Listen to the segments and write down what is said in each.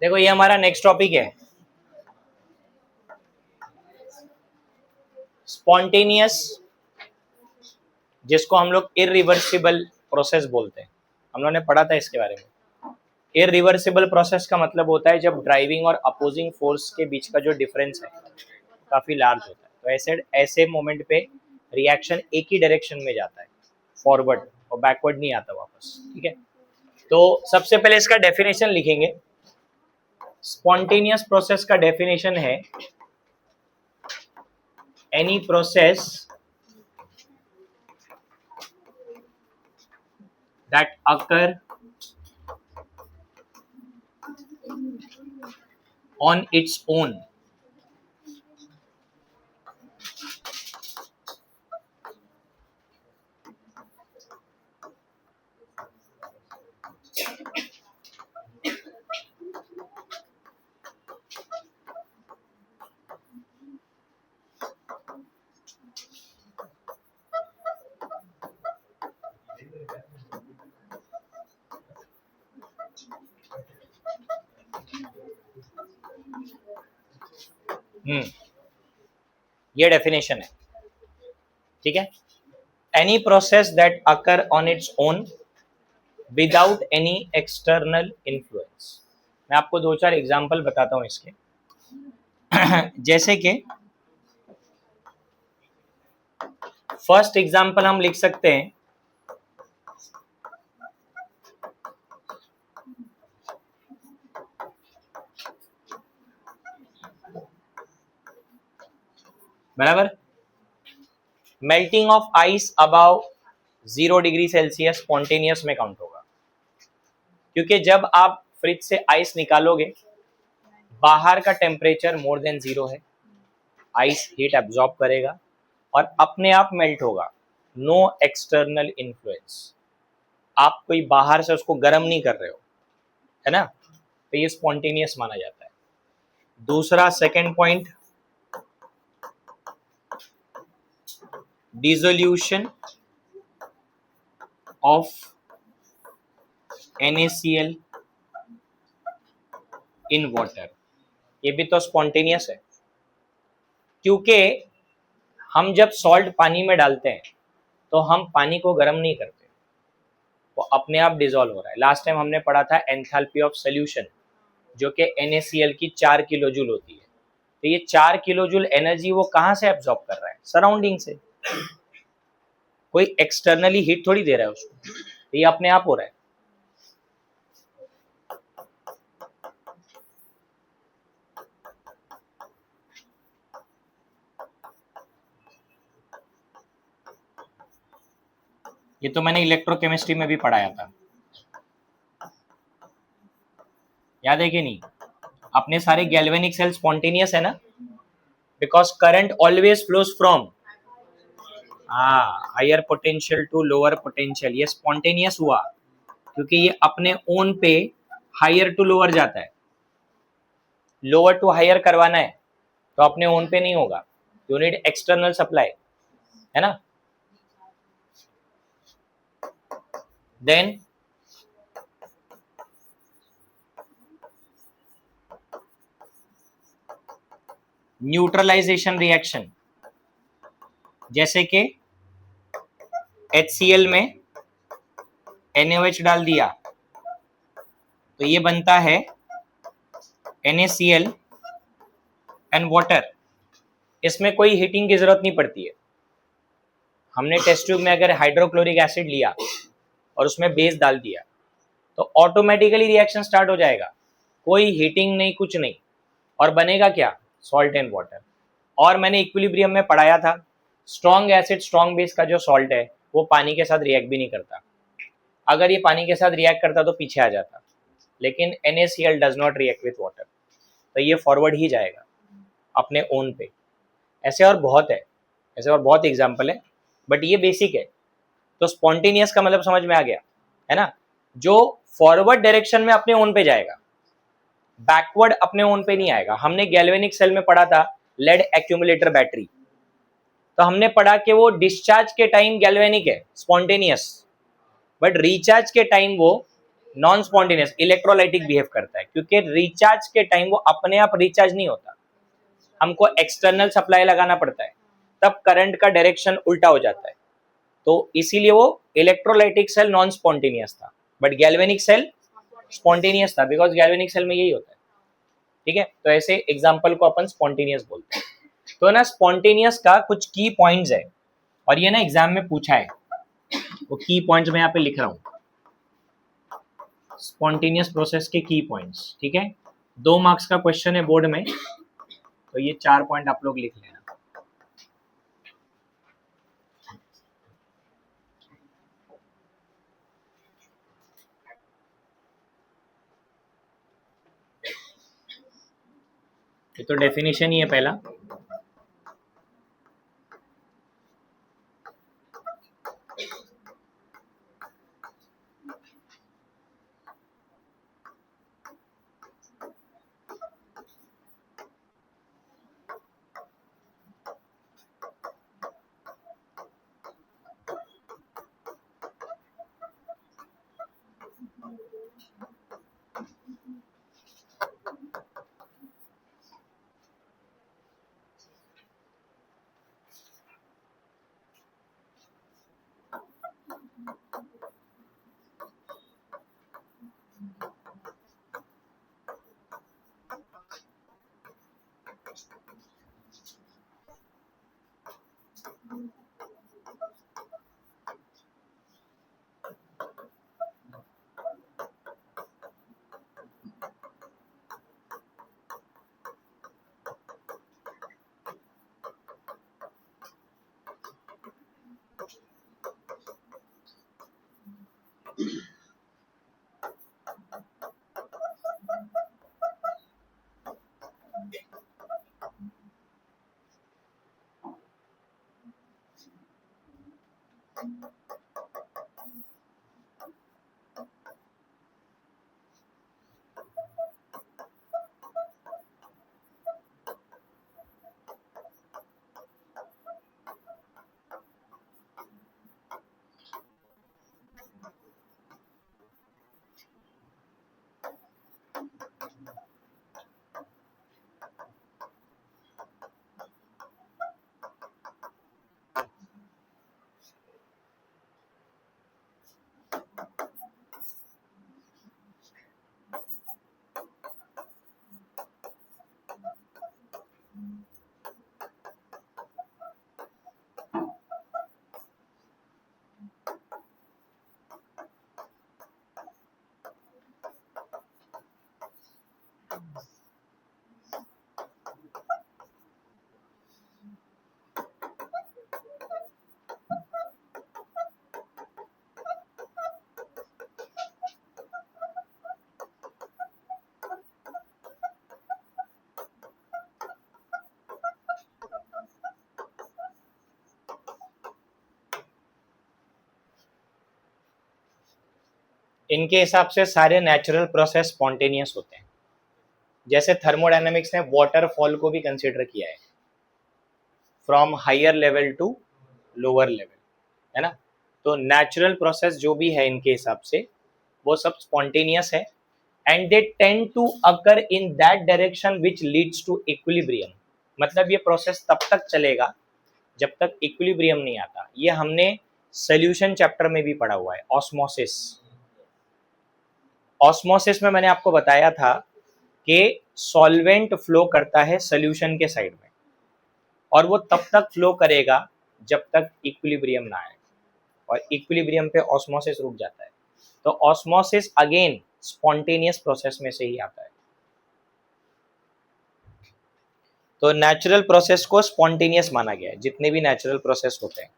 देखो ये हमारा नेक्स्ट टॉपिक है, स्पॉन्टेनियस, जिसको हम लोग इरिवर्सिबल प्रोसेस बोलते हैं। हम लोगों ने पढ़ा था इसके बारे में। इरिवर्सिबल प्रोसेस का मतलब होता है जब ड्राइविंग और अपोजिंग फोर्स के बीच का जो डिफरेंस है काफी लार्ज होता है, तो ऐसे ऐसे मोमेंट पे रिएक्शन एक ही डायरेक्शन में जाता है, फॉरवर्ड, और बैकवर्ड नहीं आता वापस। ठीक है, तो सबसे पहले इसका डेफिनेशन लिखेंगे। स्पॉन्टेनियस प्रोसेस का डेफिनेशन है any process that occur on its own ये डेफिनेशन है। ठीक है, any process that occur on its own without any external influence. मैं आपको दो चार एग्जांपल बताता हूं इसके। जैसे कि फर्स्ट एग्जांपल हम लिख सकते हैं, बराबर, melting of ice above 0 degree Celsius spontaneous में काउंट होगा, क्योंकि जब आप फ्रिज से आइस निकालोगे बाहर का टेम्परेचर मोर देन 0 है, आइस हीट एब्जॉर्ब करेगा और अपने आप मेल्ट होगा, नो एक्सटर्नल इन्फ्लुएंस। आप कोई बाहर से उसको गर्म नहीं कर रहे हो, है ना, तो ये स्पॉन्टेनियस माना जाता है। दूसरा second point, dissolution of NaCl in water, ये भी तो स्पॉन्टेनियस है, क्योंकि हम जब सॉल्ट पानी में डालते हैं तो हम पानी को गर्म नहीं करते, वो अपने आप डिसॉल्व हो रहा है। लास्ट टाइम हमने पढ़ा था एंथैल्पी ऑफ सॉल्यूशन, जो कि NaCl की 4 किलो जूल होती है। तो ये 4 किलो जूल एनर्जी वो कहाँ से एब्जॉर्ब कर रहा है? सराउंडिंग से, कोई एक्सटर्नली हीट थोड़ी दे रहा है उसको, तो ये अपने आप हो रहा है। ये तो मैंने इलेक्ट्रोकेमिस्ट्री में भी पढ़ाया था, याद है कि नहीं? अपने सारे गैल्वेनिक सेल स्पॉन्टेनियस है ना, because current always flows from higher potential to lower potential. ये स्पॉन्टेनियस हुआ क्योंकि ये अपने ओन पे हायर टू लोअर जाता है। लोअर टू हायर करवाना है तो अपने ओन पे नहीं होगा, यू नीड एक्सटर्नल सप्लाई, है ना। देन न्यूट्रलाइजेशन रिएक्शन, जैसे कि HCl में NaOH डाल दिया तो ये बनता है NaCl एंड वाटर। इसमें कोई हीटिंग की जरूरत नहीं पड़ती है। हमने टेस्ट ट्यूब में अगर हाइड्रोक्लोरिक एसिड लिया और उसमें बेस डाल दिया तो ऑटोमेटिकली रिएक्शन स्टार्ट हो जाएगा, कोई हीटिंग नहीं, कुछ नहीं, और बनेगा क्या? Salt and water. और मैंने इक्विलिब्रियम में पढ़ाया था, स्ट्रॉन्ग एसिड स्ट्रॉन्ग बेस का जो सॉल्ट है वो पानी के साथ रिएक्ट भी नहीं करता। अगर ये पानी के साथ रिएक्ट करता तो पीछे आ जाता, लेकिन NaCl does not react with water, तो ये फॉरवर्ड ही जाएगा अपने ओन पे। ऐसे और बहुत है, ऐसे और बहुत एग्जाम्पल है, बट ये बेसिक है। तो स्पॉन्टेनियस का मतलब समझ में आ गया, है ना, जो फॉरवर्ड डायरेक्शन में अपने ओन पे जाएगा, बैकवर्ड अपने ओन पे नहीं आएगा। हमने गैल्वेनिक सेल में पढ़ा था लेड एक्यूमुलेटर बैटरी, तो हमने पढ़ा कि वो डिस्चार्ज के टाइम गैल्वेनिक है, स्पॉन्टेनियस, बट रिचार्ज के टाइम वो नॉन स्पॉन्टेनियस इलेक्ट्रोलाइटिक बिहेव करता है, क्योंकि रिचार्ज के टाइम वो अपने आप रिचार्ज नहीं होता, हमको एक्सटर्नल सप्लाई लगाना पड़ता है, तब करंट का डायरेक्शन उल्टा हो जाता है। तो इसीलिए वो इलेक्ट्रोलाइटिक सेल नॉन स्पॉन्टेनियस था, बट गैल्वेनिक सेल स्पॉन्टेनियस था, बिकॉज गैल्वेनिक सेल में यही होता है। ठीक है, तो ऐसे एग्जाम्पल को अपन स्पॉन्टेनियस बोलते हैं। तो ना स्पॉन्टेनियस का कुछ की पॉइंट्स है, और ये ना एग्जाम में पूछा है, वो की पॉइंट्स मैं यहाँ पे लिख रहा हूँ, स्पॉन्टेनियस प्रोसेस के की पॉइंट्स। ठीक है, 2 मार्क्स का क्वेश्चन है बोर्ड में, तो ये 4 पॉइंट आप लोग लिख लेना। ये तो डेफिनेशन ही है पहला। इनके हिसाब से सारे नेचुरल प्रोसेस स्पॉन्टेनियस होते हैं। जैसे थर्मोडायनेमिक्स ने वाटरफॉल को भी कंसीडर किया है, from higher level to lower level, है ना। तो नेचुरल प्रोसेस जो भी है इनके हिसाब से वो सब स्पॉन्टेनियस है, and they tend to occur in that direction which leads to equilibrium. मतलब ये प्रोसेस तब तक चलेगा जब तक इक्विलिब्रियम नहीं आता। ये हमने सोल्यूशन चैप्टर में भी पढ़ा हुआ है, ऑस्मोसिस। ऑस्मोसिस में मैंने आपको बताया था कि सॉल्वेंट फ्लो करता है सोल्यूशन के साइड में, और वो तब तक फ्लो करेगा जब तक इक्विलिब्रियम ना आए, और इक्विलिब्रियम पे ऑस्मोसिस रुक जाता है। तो ऑस्मोसिस अगेन स्पॉन्टेनियस प्रोसेस में से ही आता है। तो नेचुरल प्रोसेस को स्पॉन्टेनियस माना गया है, जितने भी नेचुरल प्रोसेस होते हैं।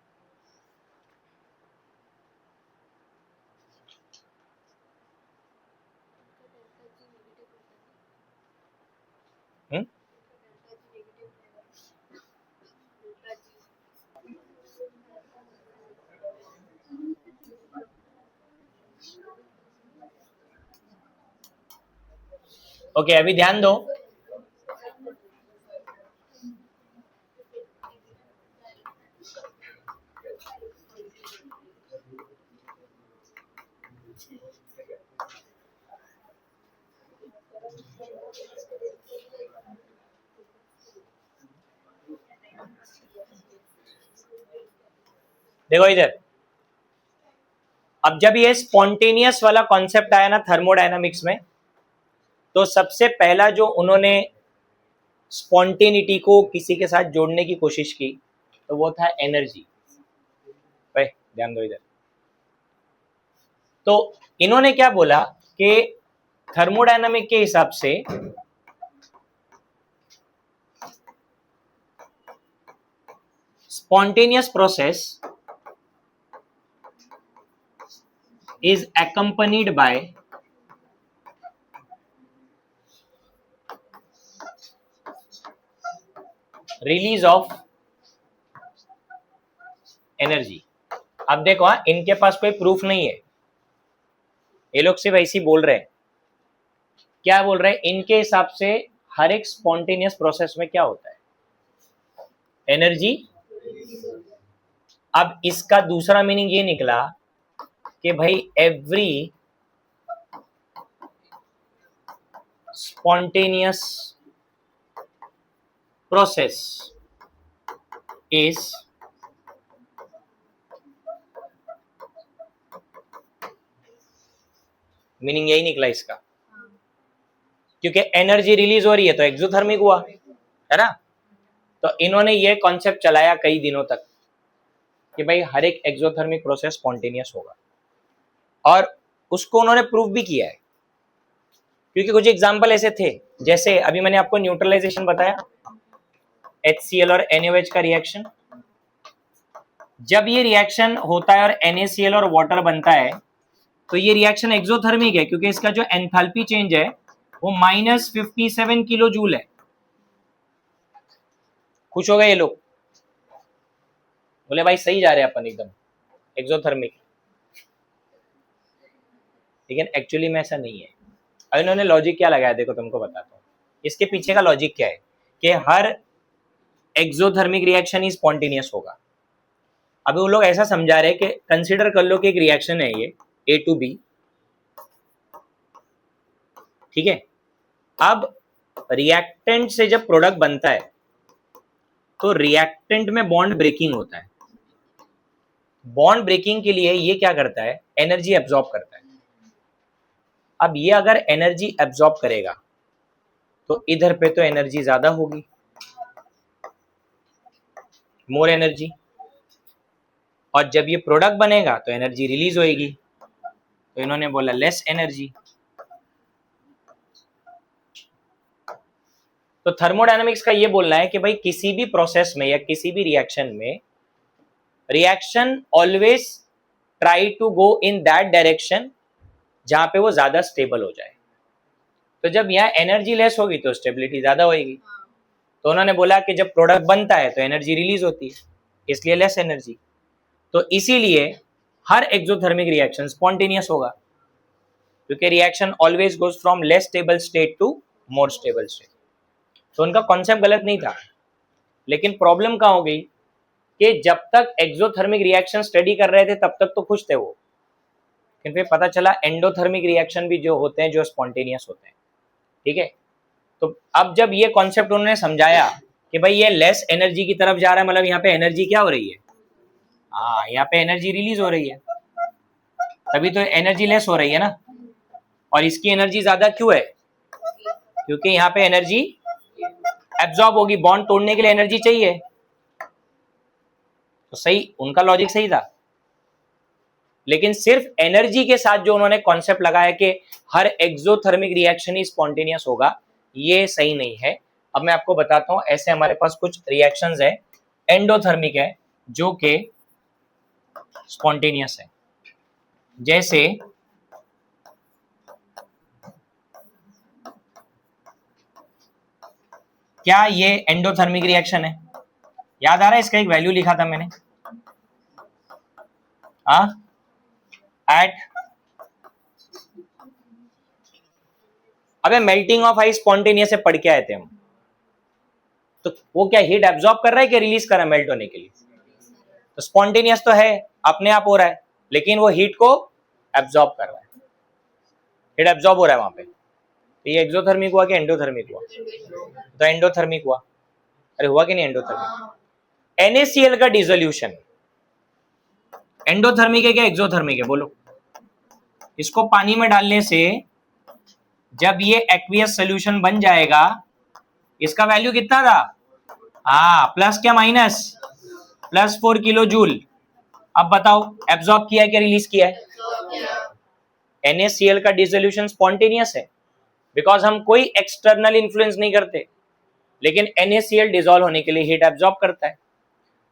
ओके, अभी ध्यान दो। देखो इधर, अब जब ये स्पॉन्टेनियस वाला कॉन्सेप्ट आया ना थर्मोडायनामिक्स में, तो सबसे पहला जो उन्होंने स्पॉन्टेनिटी को किसी के साथ जोड़ने की कोशिश की तो वो था एनर्जी। भाई ध्यान दो इधर। तो इन्होंने क्या बोला कि थर्मोडायनामिक के हिसाब से spontaneous process is accompanied by release of energy। अब देखो हाँ, इनके पास कोई प्रूफ नहीं है, ये लोग सिर्फ ऐसे ही बोल रहे हैं। क्या बोल रहे हैं? इनके हिसाब से हर एक स्पॉन्टेनियस प्रोसेस में क्या होता है? एनर्जी। अब इसका दूसरा मीनिंग ये निकला कि भाई every spontaneous process is meaning यही निकला इसका, क्योंकि एनर्जी रिलीज हो रही है तो एक्सोथर्मिक हुआ, है ना। तो इन्होंने ये कॉन्सेप्ट चलाया कई दिनों तक कि भाई हर एक एक्सोथर्मिक प्रोसेस स्पॉन्टेनियस होगा, और उसको उन्होंने प्रूव भी किया है। क्योंकि कुछ एग्जाम्पल ऐसे थे, जैसे अभी मैंने आपको न्यूट्रलाइजेशन बताया, HCl और NaOH का रिएक्शन। जब ये रिएक्शन होता है और NaCl और वाटर बनता है तो ये रिएक्शन एक्सोथर्मिक है, क्योंकि इसका जो एंथैल्पी चेंज है वो -57 किलो जूल है। खुश हो गए ये लोग, बोले भाई सही जा रहे हैं अपन एकदम एक्सोथर्मिक। लेकिन एक्चुअली में ऐसा नहीं है। अब इन्होंने लॉजिक क्या लगाया, देखो तुमको बताता हूँ इसके पीछे का लॉजिक क्या है, कि हर एक्सोथर्मिक रिएक्शन ही स्पॉन्टेनियस होगा। अभी वो लोग ऐसा समझा रहे कि कंसीडर कर लो कि एक रिएक्शन है ये A to B, ठीक है। अब रिएक्टेंट से जब प्रोडक्ट बनता है तो रिएक्टेंट में बॉन्ड ब्रेकिंग होता है। बॉन्ड ब्रेकिंग के लिए ये क्या करता है? एनर्जी एब्जॉर्ब करता है। अब ये अगर एनर्जी एब्जॉर्ब करेगा तो इधर पे तो एनर्जी ज्यादा होगी, मोर एनर्जी, और जब ये प्रोडक्ट बनेगा तो एनर्जी रिलीज होएगी, तो इन्होंने बोला लेस एनर्जी। तो थर्मोडायनामिक्स का ये बोलना है कि भाई किसी भी प्रोसेस में या किसी भी रिएक्शन में reaction always try to go in that direction जहां पे वो ज्यादा स्टेबल हो जाए। तो जब यहाँ एनर्जी लेस होगी तो स्टेबिलिटी ज्यादा होगी। तो उन्होंने बोला कि जब प्रोडक्ट बनता है तो एनर्जी रिलीज होती है, इसलिए लेस एनर्जी। तो इसीलिए हर एक्सोथर्मिक रिएक्शन स्पॉन्टेनियस होगा, क्योंकि reaction always goes from less stable state to more stable state. तो उनका कॉन्सेप्ट गलत नहीं था, लेकिन प्रॉब्लम कहाँ हो गई कि जब तक एक्सोथर्मिक रिएक्शन स्टडी कर रहे थे तब तक तो खुश थे वो, लेकिन फिर पता चला एंडोथर्मिक रिएक्शन भी जो होते हैं जो स्पॉन्टेनियस होते हैं, ठीक है। तो अब जब ये कॉन्सेप्ट उन्होंने समझाया कि भाई ये लेस एनर्जी की तरफ जा रहा है, मतलब यहाँ पे एनर्जी क्या हो रही है? हाँ, यहाँ पे एनर्जी रिलीज हो रही है, तभी तो एनर्जी लेस हो रही है ना। और इसकी एनर्जी ज्यादा क्यों है? क्योंकि यहाँ पे एनर्जी एब्जॉर्ब होगी, बॉन्ड तोड़ने के लिए एनर्जी चाहिए। तो सही, उनका लॉजिक सही था, लेकिन सिर्फ एनर्जी के साथ जो उन्होंने कॉन्सेप्ट लगाया कि हर एक्सोथर्मिक रिएक्शन ही स्पॉन्टेनियस होगा, ये सही नहीं है। अब मैं आपको बताता हूं, ऐसे हमारे पास कुछ रिएक्शंस है एंडोथर्मिक है जो कि स्पॉन्टेनियस है। जैसे क्या ये एंडोथर्मिक रिएक्शन है? याद आ रहा है इसका एक वैल्यू लिखा था मैंने, एट अबे मेल्टिंग ऑफ आइस स्पॉन्टेनियस से पढ़ के आए थे हम। तो वो क्या हीट एब्जॉर्ब कर रहा है कि रिलीज कर रहा है मेल्ट होने के लिए? तो स्पॉन्टेनियस तो है, अपने आप हो रहा है, लेकिन वो हीट को एब्जॉर्ब कर रहा है। हीट एब्जॉर्ब हो रहा है वहां पे, तो ये एक्सोथर्मिक हुआ कि एंडोथर्मिक हुआ? तो एंडोथर्मिक हुआ। अरे हुआ कि नहीं एंडोथर्मिक? NaCl का डिसोल्यूशन एंडोथर्मिक है क्या एक्सोथर्मिक है? बोलो। इसको पानी में डालने से जब ये एक्वियस सोल्यूशन बन जाएगा, इसका वैल्यू कितना था? हाँ, प्लस क्या माइनस? +4 kilo joule. अब बताओ एब्जॉर्ब किया है क्या रिलीज किया है? NaCl का डिसोल्यूशन स्पॉन्टेनियस है, बिकॉज हम कोई एक्सटर्नल इन्फ्लुएंस नहीं करते, लेकिन NaCl डिसॉल्व होने के लिए हीट एब्जॉर्ब करता है।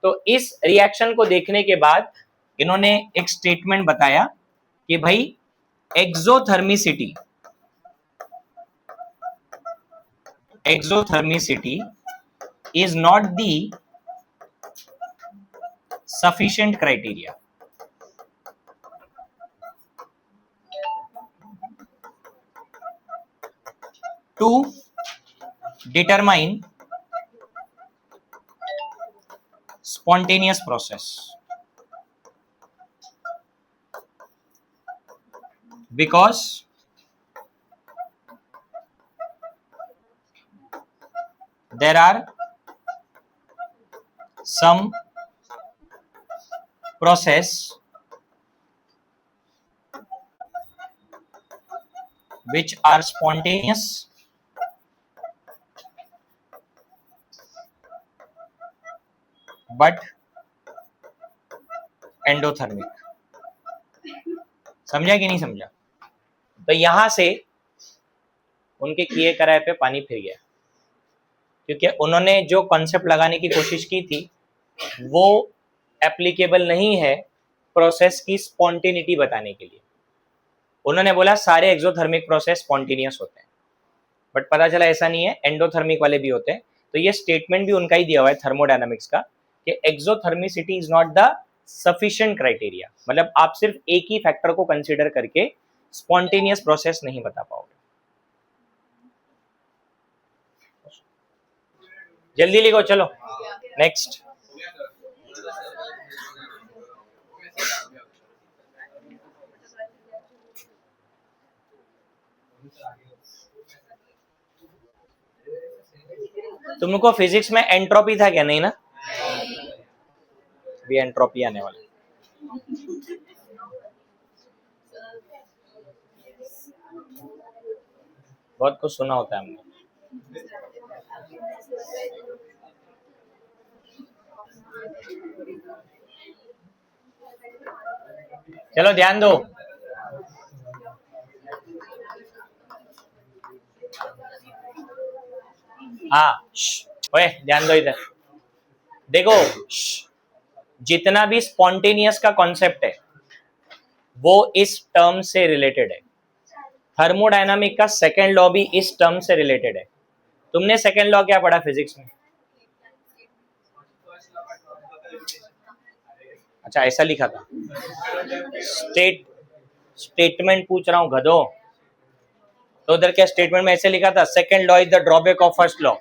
तो इस रिएक्शन को देखने के बाद इन्होंने एक स्टेटमेंट बताया कि भाई एक्सोथर्मिसिटी is not the sufficient criteria to determine spontaneous process, because there are some process which are spontaneous but endothermic। समझा कि नहीं समझा? तो यहां से उनके किए कराए पे पानी फिर गया, क्योंकि उन्होंने जो कॉन्सेप्ट लगाने की कोशिश की थी वो एप्लीकेबल नहीं है प्रोसेस की स्पॉन्टेनिटी बताने के लिए। उन्होंने बोला सारे एक्सोथर्मिक प्रोसेस स्पॉन्टेनियस होते हैं, बट पता चला ऐसा नहीं है, एंडोथर्मिक वाले भी होते हैं। तो ये स्टेटमेंट भी उनका ही दिया हुआ है थर्मोडायनामिक्स का कि exothermicity is not the sufficient criteria, मतलब आप सिर्फ एक ही फैक्टर को कंसीडर करके स्पॉन्टेनियस प्रोसेस नहीं बता पाओगे। जल्दी लिखो, चलो नेक्स्ट। तुमको फिजिक्स में एंट्रोपी था क्या? नहीं ना, भी एंट्रोपी आने वाला। बहुत कुछ सुना होता है हमने। चलो ध्यान दो, हाँ ओए ध्यान दो इधर देखो। जितना भी स्पॉन्टेनियस का कॉन्सेप्ट है वो इस टर्म से रिलेटेड है। थर्मोडायनामिक का सेकेंड लॉ भी इस टर्म से रिलेटेड है। तुमने सेकेंड लॉ क्या पढ़ा फिजिक्स में? अच्छा ऐसा लिखा था, स्टेटमेंट पूछ रहा हूं गधो। तो उधर क्या स्टेटमेंट में ऐसे लिखा था, second law is the drawback of first law.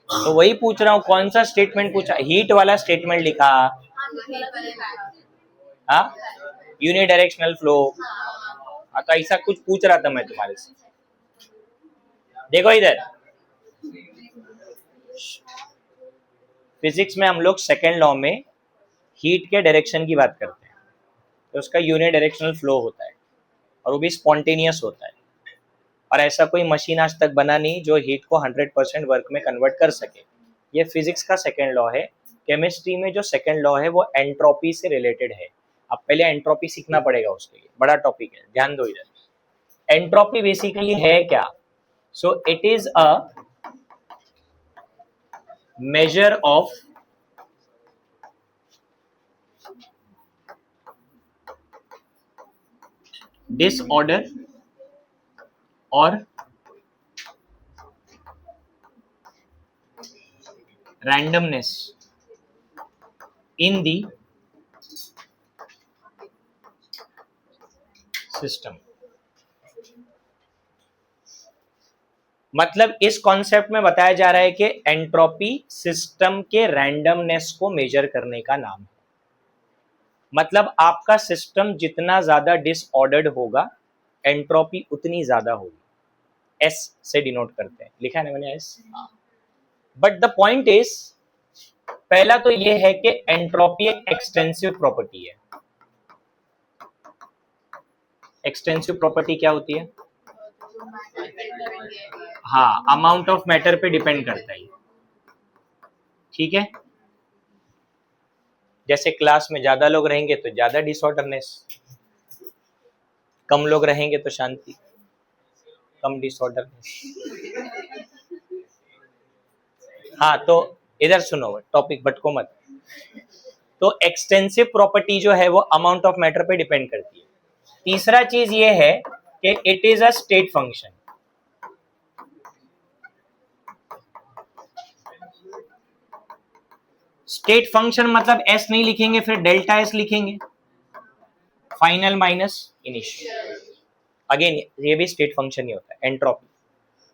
तो वही पूछ रहा हूँ, कौन सा स्टेटमेंट पूछा? हीट वाला स्टेटमेंट लिखा, हाँ यूनिडायरेक्शनल फ्लो। हाँ तो ऐसा कुछ पूछ रहा था मैं तुम्हारे से। देखो इधर फिजिक्स में हम लोग सेकेंड लॉ में हीट के डायरेक्शन की बात करते हैं, तो उसका यूनिडायरेक्शनल फ्लो होता है और वो भी स्पॉन्टेनियस होता है। और ऐसा कोई मशीन आज तक बना नहीं जो हीट को 100% वर्क में कन्वर्ट कर सके। ये फिजिक्स का सेकेंड लॉ है। केमिस्ट्री में जो सेकेंड लॉ है वो एंट्रोपी से रिलेटेड है। अब पहले एंट्रोपी सीखना पड़ेगा, उसके लिए बड़ा टॉपिक है, ध्यान दो इधर। एंट्रोपी बेसिकली है क्या? So it is a measure of disorder or randomness in the system। मतलब इस कॉन्सेप्ट में बताया जा रहा है कि एंट्रोपी सिस्टम के रैंडमनेस को मेजर करने का नाम है। मतलब आपका सिस्टम जितना ज्यादा डिसऑर्डर्ड होगा एंट्रोपी उतनी ज्यादा होगी। एस से डिनोट करते हैं, लिखा है ना मैंने S. But the point is, पहला तो ये है कि एंट्रोपी एक एक्सटेंसिव प्रॉपर्टी है। एक्सटेंसिव प्रॉपर्टी क्या होती है? हाँ, अमाउंट ऑफ मैटर पे डिपेंड करता है, ठीक है। जैसे क्लास में ज्यादा लोग रहेंगे तो ज्यादा डिसऑर्डरनेस, कम लोग रहेंगे तो शांति, कम डिसऑर्डरनेस। हाँ, तो इधर सुनो, टॉपिक भटको मत। तो एक्सटेंसिव प्रॉपर्टी जो है वो अमाउंट ऑफ मैटर पे डिपेंड करती है। तीसरा चीज ये है कि it is a state function. State function मतलब एस नहीं लिखेंगे, फिर डेल्टा एस लिखेंगे, फाइनल माइनस इनिशियल। अगेन ये भी स्टेट फंक्शन ही होता है, एंट्रोपी।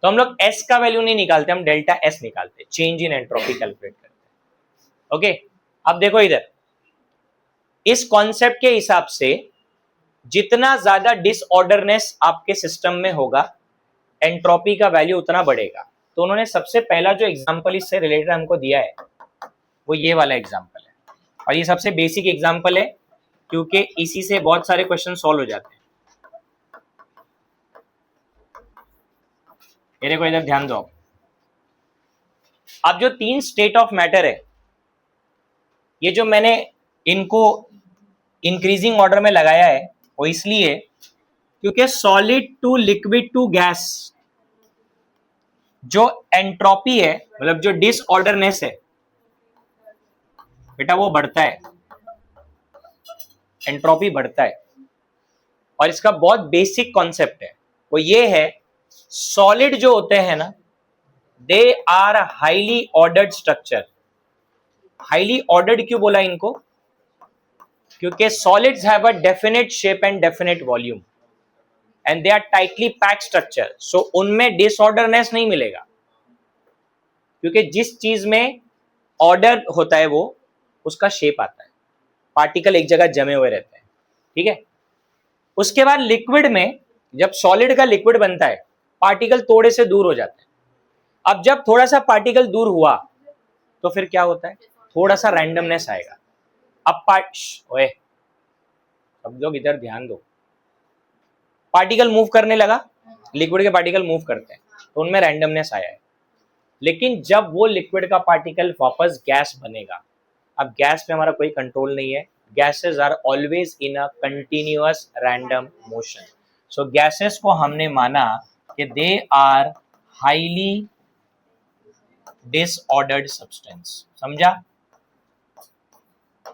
तो हम लोग एस का वैल्यू नहीं निकालते, हम डेल्टा एस निकालते, चेंज इन एंट्रोपी कैलकुलेट करते हैं। ओके, अब देखो इधर, इस कॉन्सेप्ट के हिसाब से जितना ज्यादा डिसऑर्डरनेस आपके सिस्टम में होगा एंट्रोपी का वैल्यू उतना बढ़ेगा। तो उन्होंने सबसे पहला जो एग्जांपल इससे रिलेटेड हमको दिया है वो ये वाला एग्जांपल है, और ये सबसे बेसिक एग्जांपल है क्योंकि इसी से बहुत सारे क्वेश्चन सॉल्व हो जाते हैं। ये देखो, इधर ध्यान दो। अब जो 3 स्टेट ऑफ मैटर है, ये जो मैंने इनको इंक्रीजिंग ऑर्डर में लगाया है वो इसलिए क्योंकि solid to liquid to gas जो एंट्रोपी है, मतलब जो डिसऑर्डरनेस है बेटा, वो बढ़ता है, एंट्रोपी बढ़ता है। और इसका बहुत बेसिक कॉन्सेप्ट है, वो ये है, सॉलिड जो होते हैं ना, they are highly ordered structure. Highly ordered क्यों बोला इनको? क्योंकि solids have a definite shape and definite volume and they are tightly packed structure, so उनमें डिसऑर्डरनेस नहीं मिलेगा, क्योंकि जिस चीज में ऑर्डर होता है वो उसका शेप आता है, पार्टिकल एक जगह जमे हुए रहते हैं, ठीक है। उसके बाद लिक्विड में, जब सॉलिड का लिक्विड बनता है, पार्टिकल थोड़े से दूर हो जाते हैं। अब जब थोड़ा सा पार्टिकल दूर हुआ तो फिर क्या होता है, थोड़ा सा रैंडमनेस आएगा। अब ओए, सब लोग इधर ध्यान दो। पार्टिकल मूव करने लगा, लिक्विड के पार्टिकल मूव करते हैं तो उनमें रैंडमनेस आया है। लेकिन जब वो लिक्विड का पार्टिकल वापस गैस बनेगा, अब गैस पे हमारा कोई कंट्रोल नहीं है, gases are always in a continuous random motion. So gases को हमने माना कि they are highly disordered substance, समझा?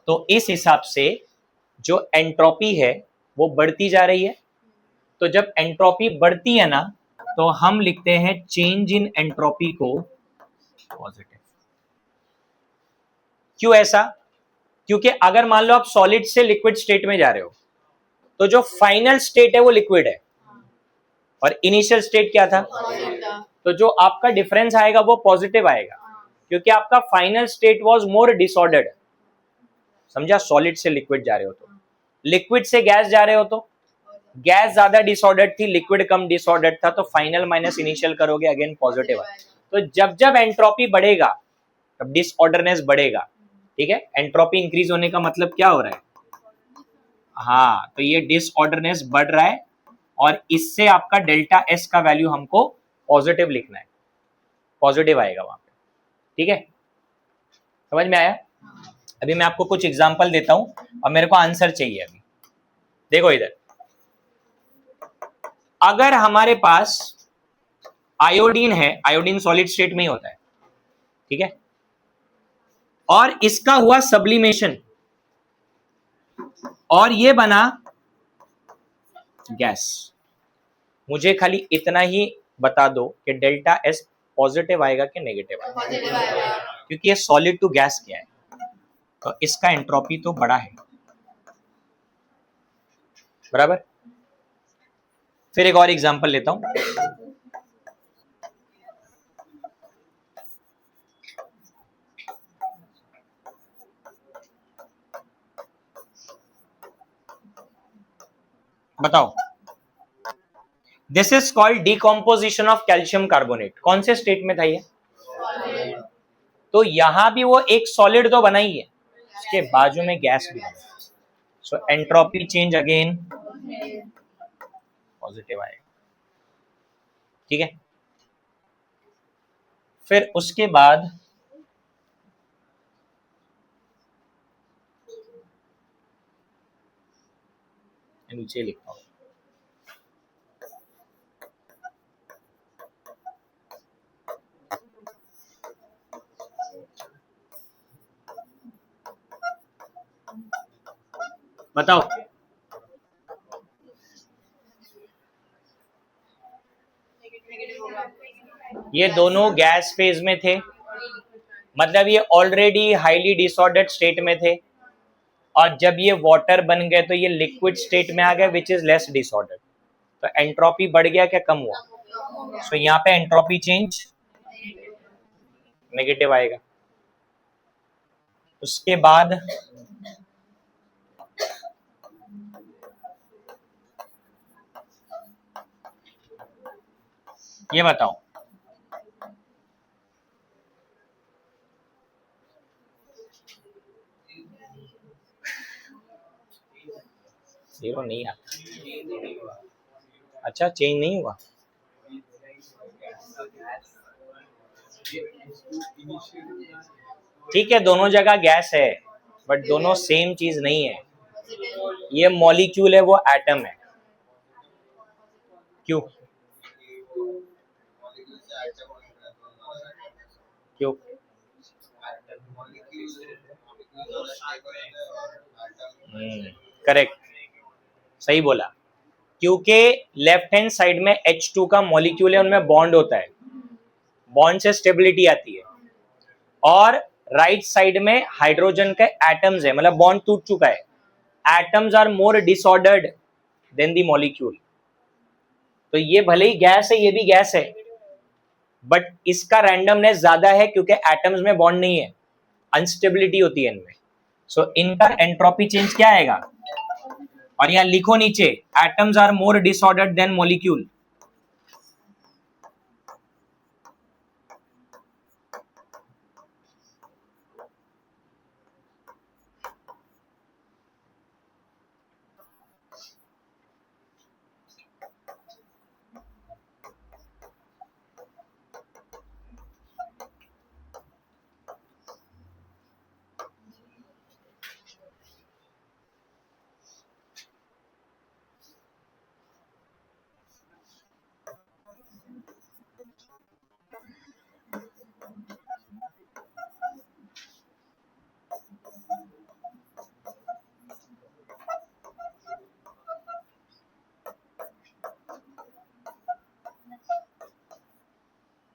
तो इस हिसाब से जो एंट्रोपी है वो बढ़ती जा रही है। तो जब एंट्रोपी बढ़ती है ना, तो हम लिखते हैं चेंज इन एंट्रोपी को पॉजिटिव। क्यों ऐसा? क्योंकि अगर मान लो आप सॉलिड से लिक्विड स्टेट में जा रहे हो तो जो फाइनल स्टेट है वो लिक्विड है और इनिशियल स्टेट क्या था? तो जो आपका डिफरेंस आएगा वो पॉजिटिव आएगा, क्योंकि आपका final state was more disordered. समझा? सॉलिड से लिक्विड जा रहे हो तो, लिक्विड से गैस जा रहे हो तो गैस ज्यादा डिसऑर्डर्ड थी, लिक्विड कम डिसऑर्डर्ड था, तो फाइनल माइनस इनिशियल करोगे अगेन पॉजिटिव है। तो जब जब एंट्रोपी बढ़ेगा तब डिसऑर्डरनेस बढ़ेगा, ठीक है। एंट्रोपी इंक्रीज होने का मतलब क्या हो रहा है? हाँ, तो ये डिसऑर्डरनेस बढ़ रहा है और इससे आपका डेल्टा एस का वैल्यू हमको पॉजिटिव लिखना है, पॉजिटिव आएगा वहां पे, ठीक है। समझ में आया? अभी मैं आपको कुछ एग्जांपल देता हूं और मेरे को आंसर चाहिए अभी। देखो इधर, अगर हमारे पास आयोडीन है, आयोडीन सॉलिड स्टेट में ही होता है, ठीक है, और इसका हुआ सब्लिमेशन और ये बना गैस। मुझे खाली इतना ही बता दो कि डेल्टा एस पॉजिटिव आएगा कि नेगेटिव आएगा, क्योंकि ये सॉलिड टू गैस क्या है, तो इसका एंट्रोपी तो बड़ा है, बराबर। फिर एक और एग्जांपल लेता हूं। बताओ, this is called decomposition of calcium carbonate. कौन से स्टेट में था ये? तो यहां भी वो एक सॉलिड तो बना ही है, उसके बाजू में गैस भी बना। सो एंट्रोपी चेंज अगेन पॉजिटिव आएगा, ठीक है। फिर उसके बाद नीचे लिखता हूं, बताओ। ये दोनों गैस फेज में थे, मतलब ये ऑलरेडी हाईली डिसऑर्डर्ड स्टेट में थे, और जब ये वाटर बन गए तो ये लिक्विड स्टेट में आ गए विच इज लेस डिसऑर्डर्ड। तो एंट्रोपी बढ़ गया क्या कम हुआ? सो यहाँ पे एंट्रोपी चेंज नेगेटिव आएगा। उसके बाद ये बताओ, जीरो नहीं आता। अच्छा, चेंज नहीं हुआ। ठीक है, दोनों जगह गैस है, बट दोनों सेम चीज नहीं है। ये मॉलिक्यूल है, वो एटम है। क्यों? क्यों? करेक्ट, सही बोला। क्योंकि लेफ्ट हैंड साइड में H2 का मॉलिक्यूल है, उनमें बॉन्ड होता है, बॉन्ड से स्टेबिलिटी आती है। और राइट साइड में हाइड्रोजन के एटम्स है, मतलब बॉन्ड टूट चुका है। Atoms are more disordered than the molecule. तो ये भले ही गैस है, ये भी गैस है, बट इसका रैंडमनेस ज्यादा है क्योंकि एटम्स में बॉन्ड नहीं है, अनस्टेबिलिटी होती है इनमें। सो इनका एंट्रोपी चेंज क्या आएगा? और यहां लिखो नीचे, atoms are more disordered than molecule.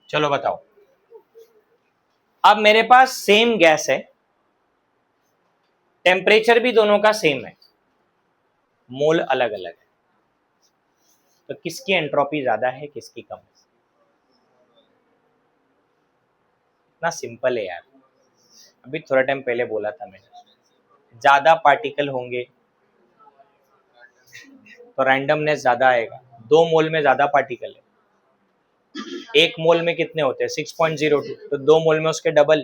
चलो बताओ, अब मेरे पास सेम गैस है, टेम्परेचर भी दोनों का सेम है, मोल अलग अलग है, तो किसकी एंट्रोपी ज्यादा है, किसकी कम है? इतना सिंपल है यार, अभी थोड़ा टाइम पहले बोला था मैंने। ज्यादा पार्टिकल होंगे तो रैंडमनेस ज्यादा आएगा। 2 मोल में ज्यादा पार्टिकल है, 1 मोल में कितने होते हैं? 6.02, तो 2 मोल में उसके डबल।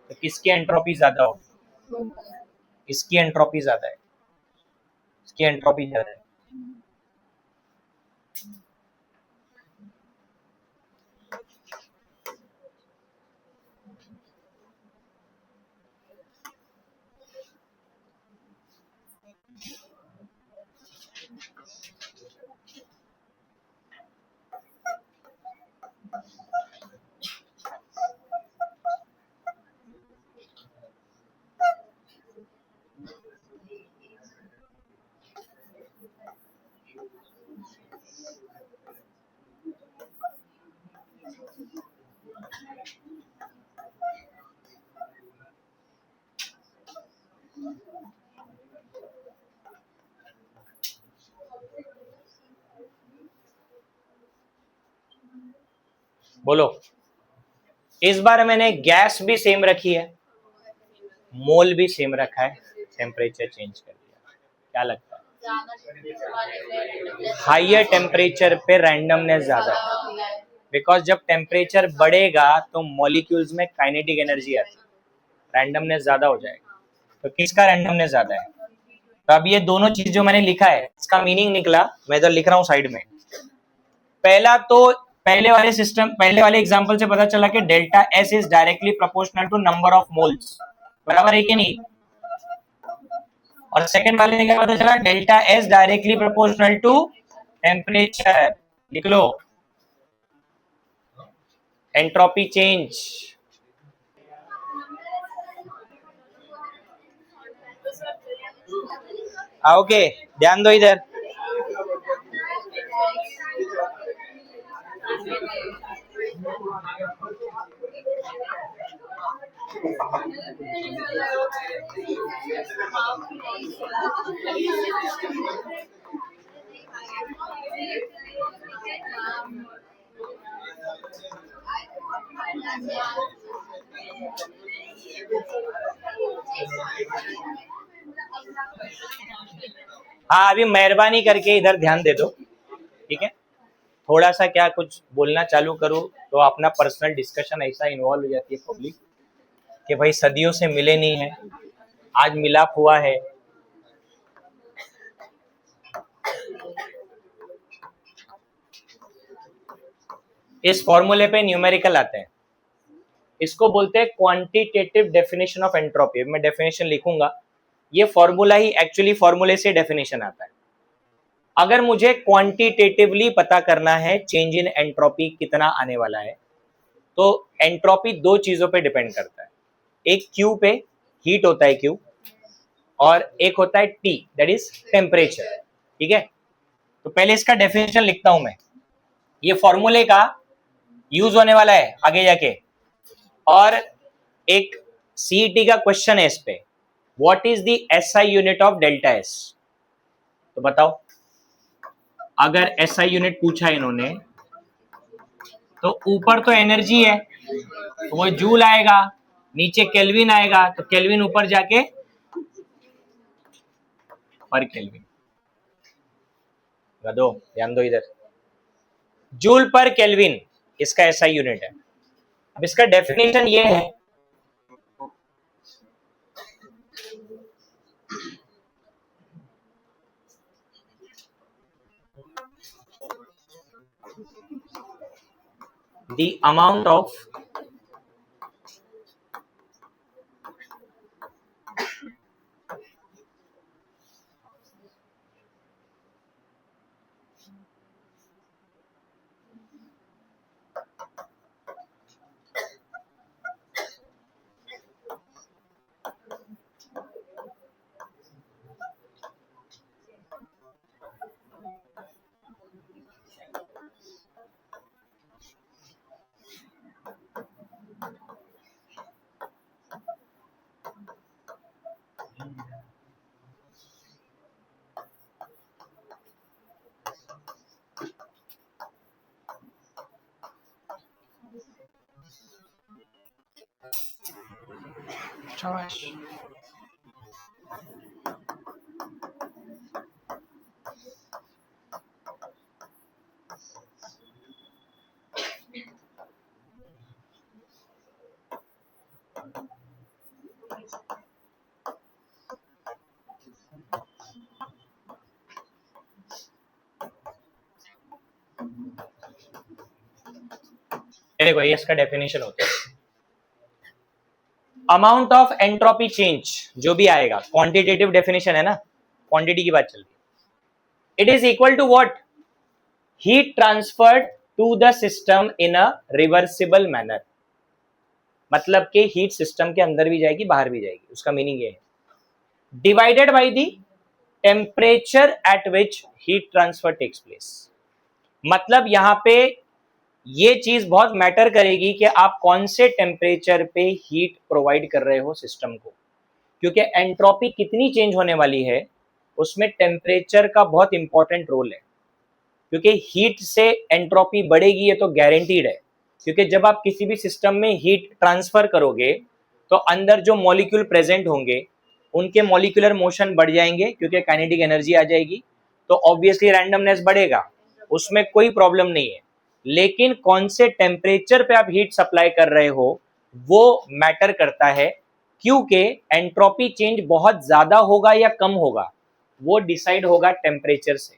तो किसकी एंट्रोपी ज्यादा होगी? इसकी एंट्रोपी ज्यादा है, इसकी एंट्रोपी ज्यादा है। बोलो, इस बार मैंने गैस भी सेम रखी है, मोल भी सेम रखा है, टेम्परेचर चेंज कर दिया। क्या लगता है? हाइयर टेम्परेचर पे रैंडमनेस ज्यादा है, बिकॉज जब टेम्परेचर बढ़ेगा तो मॉलिक्यूल्स में काइनेटिक एनर्जी आती है, रैंडमनेस ज्यादा हो जाएगा। तो किसका रैंडमनेस ज्यादा है? तो अब ये दोनों चीज जो मैंने लिखा है इसका मीनिंग निकला, मैं इधर लिख रहा हूं साइड में। पहला तो पहले वाले एग्जांपल से पता चला कि delta S is directly proportional to number of moles, बराबर है कि नहीं? और सेकंड वाले में क्या पता चला? Delta S directly proportional to temperature. लिख लो, एंट्रोपी चेंज। ओके, ध्यान दो इधर। हाँ, अभी मेहरबानी करके इधर ध्यान दे दो, ठीक है? थोड़ा सा क्या कुछ बोलना चालू करो तो अपना पर्सनल डिस्कशन ऐसा इन्वॉल्व हो जाती है पब्लिक कि भाई सदियों से मिले नहीं है, आज मिलाप हुआ है। इस फॉर्मूले पे न्यूमेरिकल आते हैं, इसको बोलते हैं क्वांटिटेटिव डेफिनेशन ऑफ एंट्रोपी। मैं डेफिनेशन लिखूंगा, ये फॉर्मूला ही एक्चुअली फॉर्मूले से डेफिनेशन आता है। अगर मुझे क्वांटिटेटिवली पता करना है चेंज इन एंट्रोपी कितना आने वाला है, तो एंट्रोपी दो चीजों पे डिपेंड करता है, एक क्यू पे, हीट होता है क्यू, और एक होता है टी, दैट इज टेम्परेचर, ठीक है? तो पहले इसका डेफिनेशन लिखता हूं मैं, ये फॉर्मूले का यूज होने वाला है आगे जाके, और एक सीईटी का क्वेश्चन है इस पे, what is the SI unit of delta S? तो बताओ, अगर एसआई यूनिट पूछा इन्होंने तो ऊपर तो एनर्जी है तो वो जूल आएगा, नीचे केल्विन आएगा, तो केल्विन ऊपर जाके पर केल्विन। गधो, ध्यान दो इधर, जूल पर केल्विन इसका एसआई यूनिट है। अब इसका डेफिनेशन ये है, the amount of देखो ये इसका डेफिनेशन होता है, अमाउंट ऑफ एंट्रोपी चेंज जो भी आएगा, क्वांटिटेटिव डेफिनेशन है ना, क्वांटिटी की बात चल रही है, it is equal to what? Heat transferred to the system in a reversible manner. मतलब कि हीट सिस्टम के अंदर भी जाएगी बाहर भी जाएगी, उसका मीनिंग ये है, divided by the temperature at which heat transfer takes place. मतलब यहां पे ये चीज बहुत मैटर करेगी कि आप कौन से टेम्परेचर पे हीट प्रोवाइड कर रहे हो सिस्टम को, क्योंकि एंट्रोपी कितनी चेंज होने वाली है उसमें टेम्परेचर का बहुत इंपॉर्टेंट रोल है, क्योंकि हीट से एंट्रोपी बढ़ेगी, ये तो गारंटीड है। क्योंकि जब आप किसी भी सिस्टम में हीट ट्रांसफर करोगे तो अंदर जो मॉलिक्यूल प्रेजेंट होंगे उनके मॉलिक्यूलर मोशन बढ़ जाएंगे क्योंकि काइनेटिक एनर्जी आ जाएगी, तो ऑब्वियसली रैंडमनेस बढ़ेगा, उसमें कोई प्रॉब्लम नहीं है। लेकिन कौन से टेम्परेचर पे आप हीट सप्लाई कर रहे हो वो मैटर करता है, क्योंकि एंट्रोपी चेंज बहुत ज्यादा होगा या कम होगा वो डिसाइड होगा टेम्परेचर से,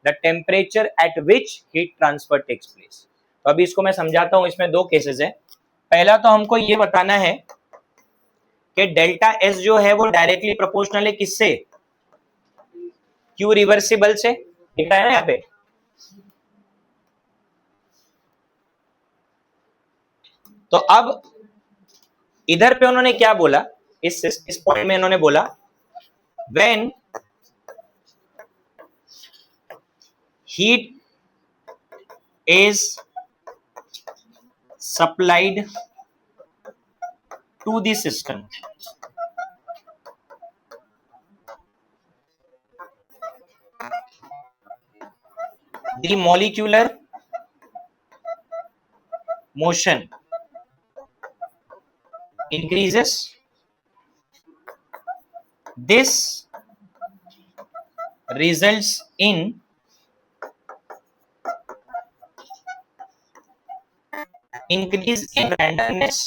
the temperature at which heat transfer takes place. तो अभी इसको मैं समझाता हूं, इसमें दो केसेस है। पहला तो हमको ये बताना है कि डेल्टा एस जो है वो डायरेक्टली प्रोपोर्शनल है किससे, क्यू रिवर्सिबल से, दिख रहा है ना यहाँ पे। तो अब इधर पे उन्होंने क्या बोला, इस पॉइंट में उन्होंने बोला when heat is supplied to the system, the molecular motion increases. This results in increase in randomness,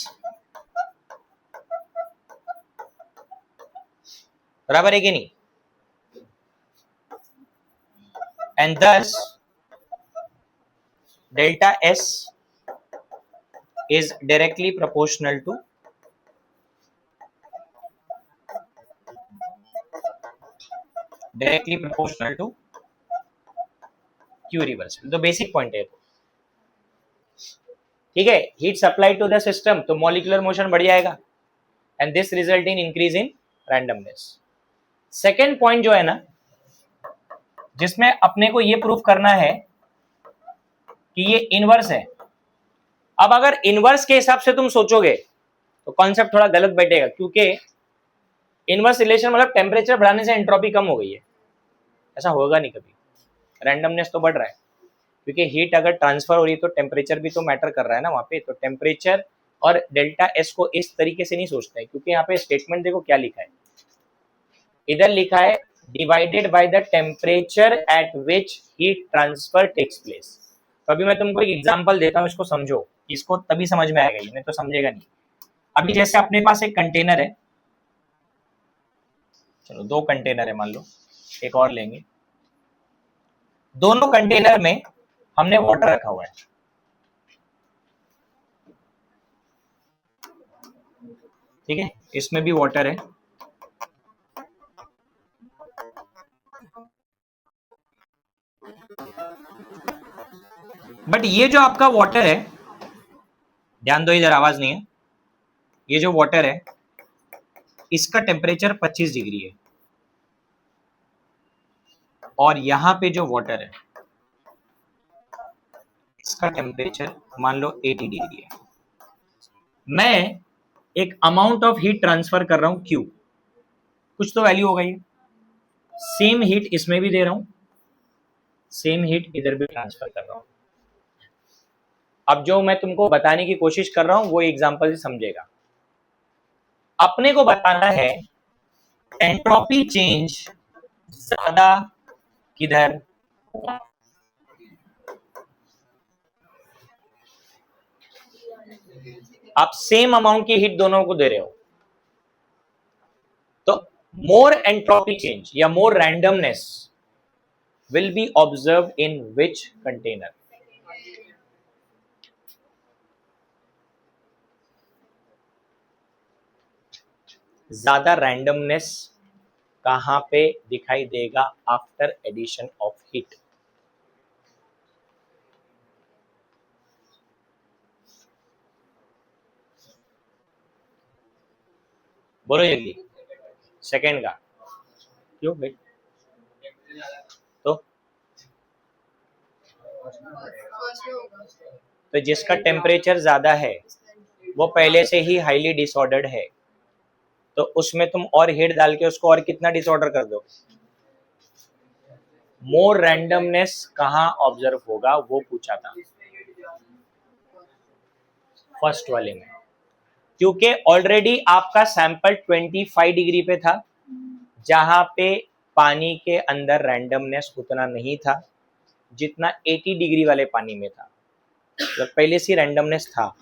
बराबर है कि नहीं, and thus delta S is directly proportional to Q reversible। तो बेसिक पॉइंट है, ठीक है। Heat supply to the system तो molecular motion बढ़ जाएगा and this result in increase in randomness. Second point जो है ना, जिसमें अपने को ये प्रूफ करना है कि ये इनवर्स है। अब अगर इनवर्स के हिसाब से तुम सोचोगे तो कॉन्सेप्ट थोड़ा गलत बैठेगा, क्योंकि इनवर्स रिलेशन मतलब टेम्परेचर बढ़ाने से एंट्रोपी कम हो गई है, ऐसा होगा नहीं कभी। रैंडमनेस तो बढ़ रहा है, क्योंकि हीट अगर ट्रांसफर हो रही है तो टेम्परेचर भी तो मैटर कर रहा है ना वहाँ पे। तो टेम्परेचर और डेल्टा एस को इस तरीके से नहीं सोचते हैं, क्योंकि यहाँ पे स्टेटमेंट देखो क्या लिखा है, इधर लिखा है divided by the temperature at which heat transfer takes place. तो अभी मैं तुमको एक एग्जांपल देता हूँ, इसको समझो, इसको तभी समझ में आएगा, नहीं तो समझेगा नहीं। अभी जैसे अपने पास एक कंटेनर है, चलो दो कंटेनर है मान लो, एक और लेंगे, दोनों कंटेनर में हमने वाटर रखा हुआ है, ठीक है, इसमें भी वाटर है, बट ये जो आपका वाटर है, ध्यान दो इधर आवाज नहीं है, ये जो वाटर है इसका टेम्परेचर 25 डिग्री है और यहां पे जो वाटर है इसका टेम्परेचर मान लो 80 डिग्री है। मैं एक अमाउंट ऑफ हीट ट्रांसफर कर रहा हूं Q, कुछ तो वैल्यू होगा ये, सेम हीट इसमें भी दे रहा हूं, सेम हीट इधर भी ट्रांसफर कर रहा हूं। अब जो मैं तुमको बताने की कोशिश कर रहा हूं वो एग्जांपल से समझेगा। अपने को बताना है एंट्रोपी चेंज ज्यादा किधर होगा, आप सेम अमाउंट की हीट दोनों को दे रहे हो, तो मोर एंट्रोपी चेंज या more randomness will be observed in which container? ज्यादा रैंडमनेस कहां पे दिखाई देगा आफ्टर एडिशन ऑफ हीट? बोलो जल्दी, सेकेंड का क्यों भाई? तो जिसका टेम्परेचर ज्यादा है वो पहले से ही हाईली डिसऑर्डर्ड है, तो उसमें तुम और हीट डाल के उसको और कितना डिसऑर्डर कर दो। मोर रैंडमनेस कहां ऑब्जर्व होगा वो पूछा था फर्स्ट वाले में, क्योंकि ऑलरेडी आपका सैंपल 25 डिग्री पे था जहां पे पानी के अंदर रैंडमनेस उतना नहीं था जितना 80 डिग्री वाले पानी में था, मतलब पहले से रैंडमनेस था।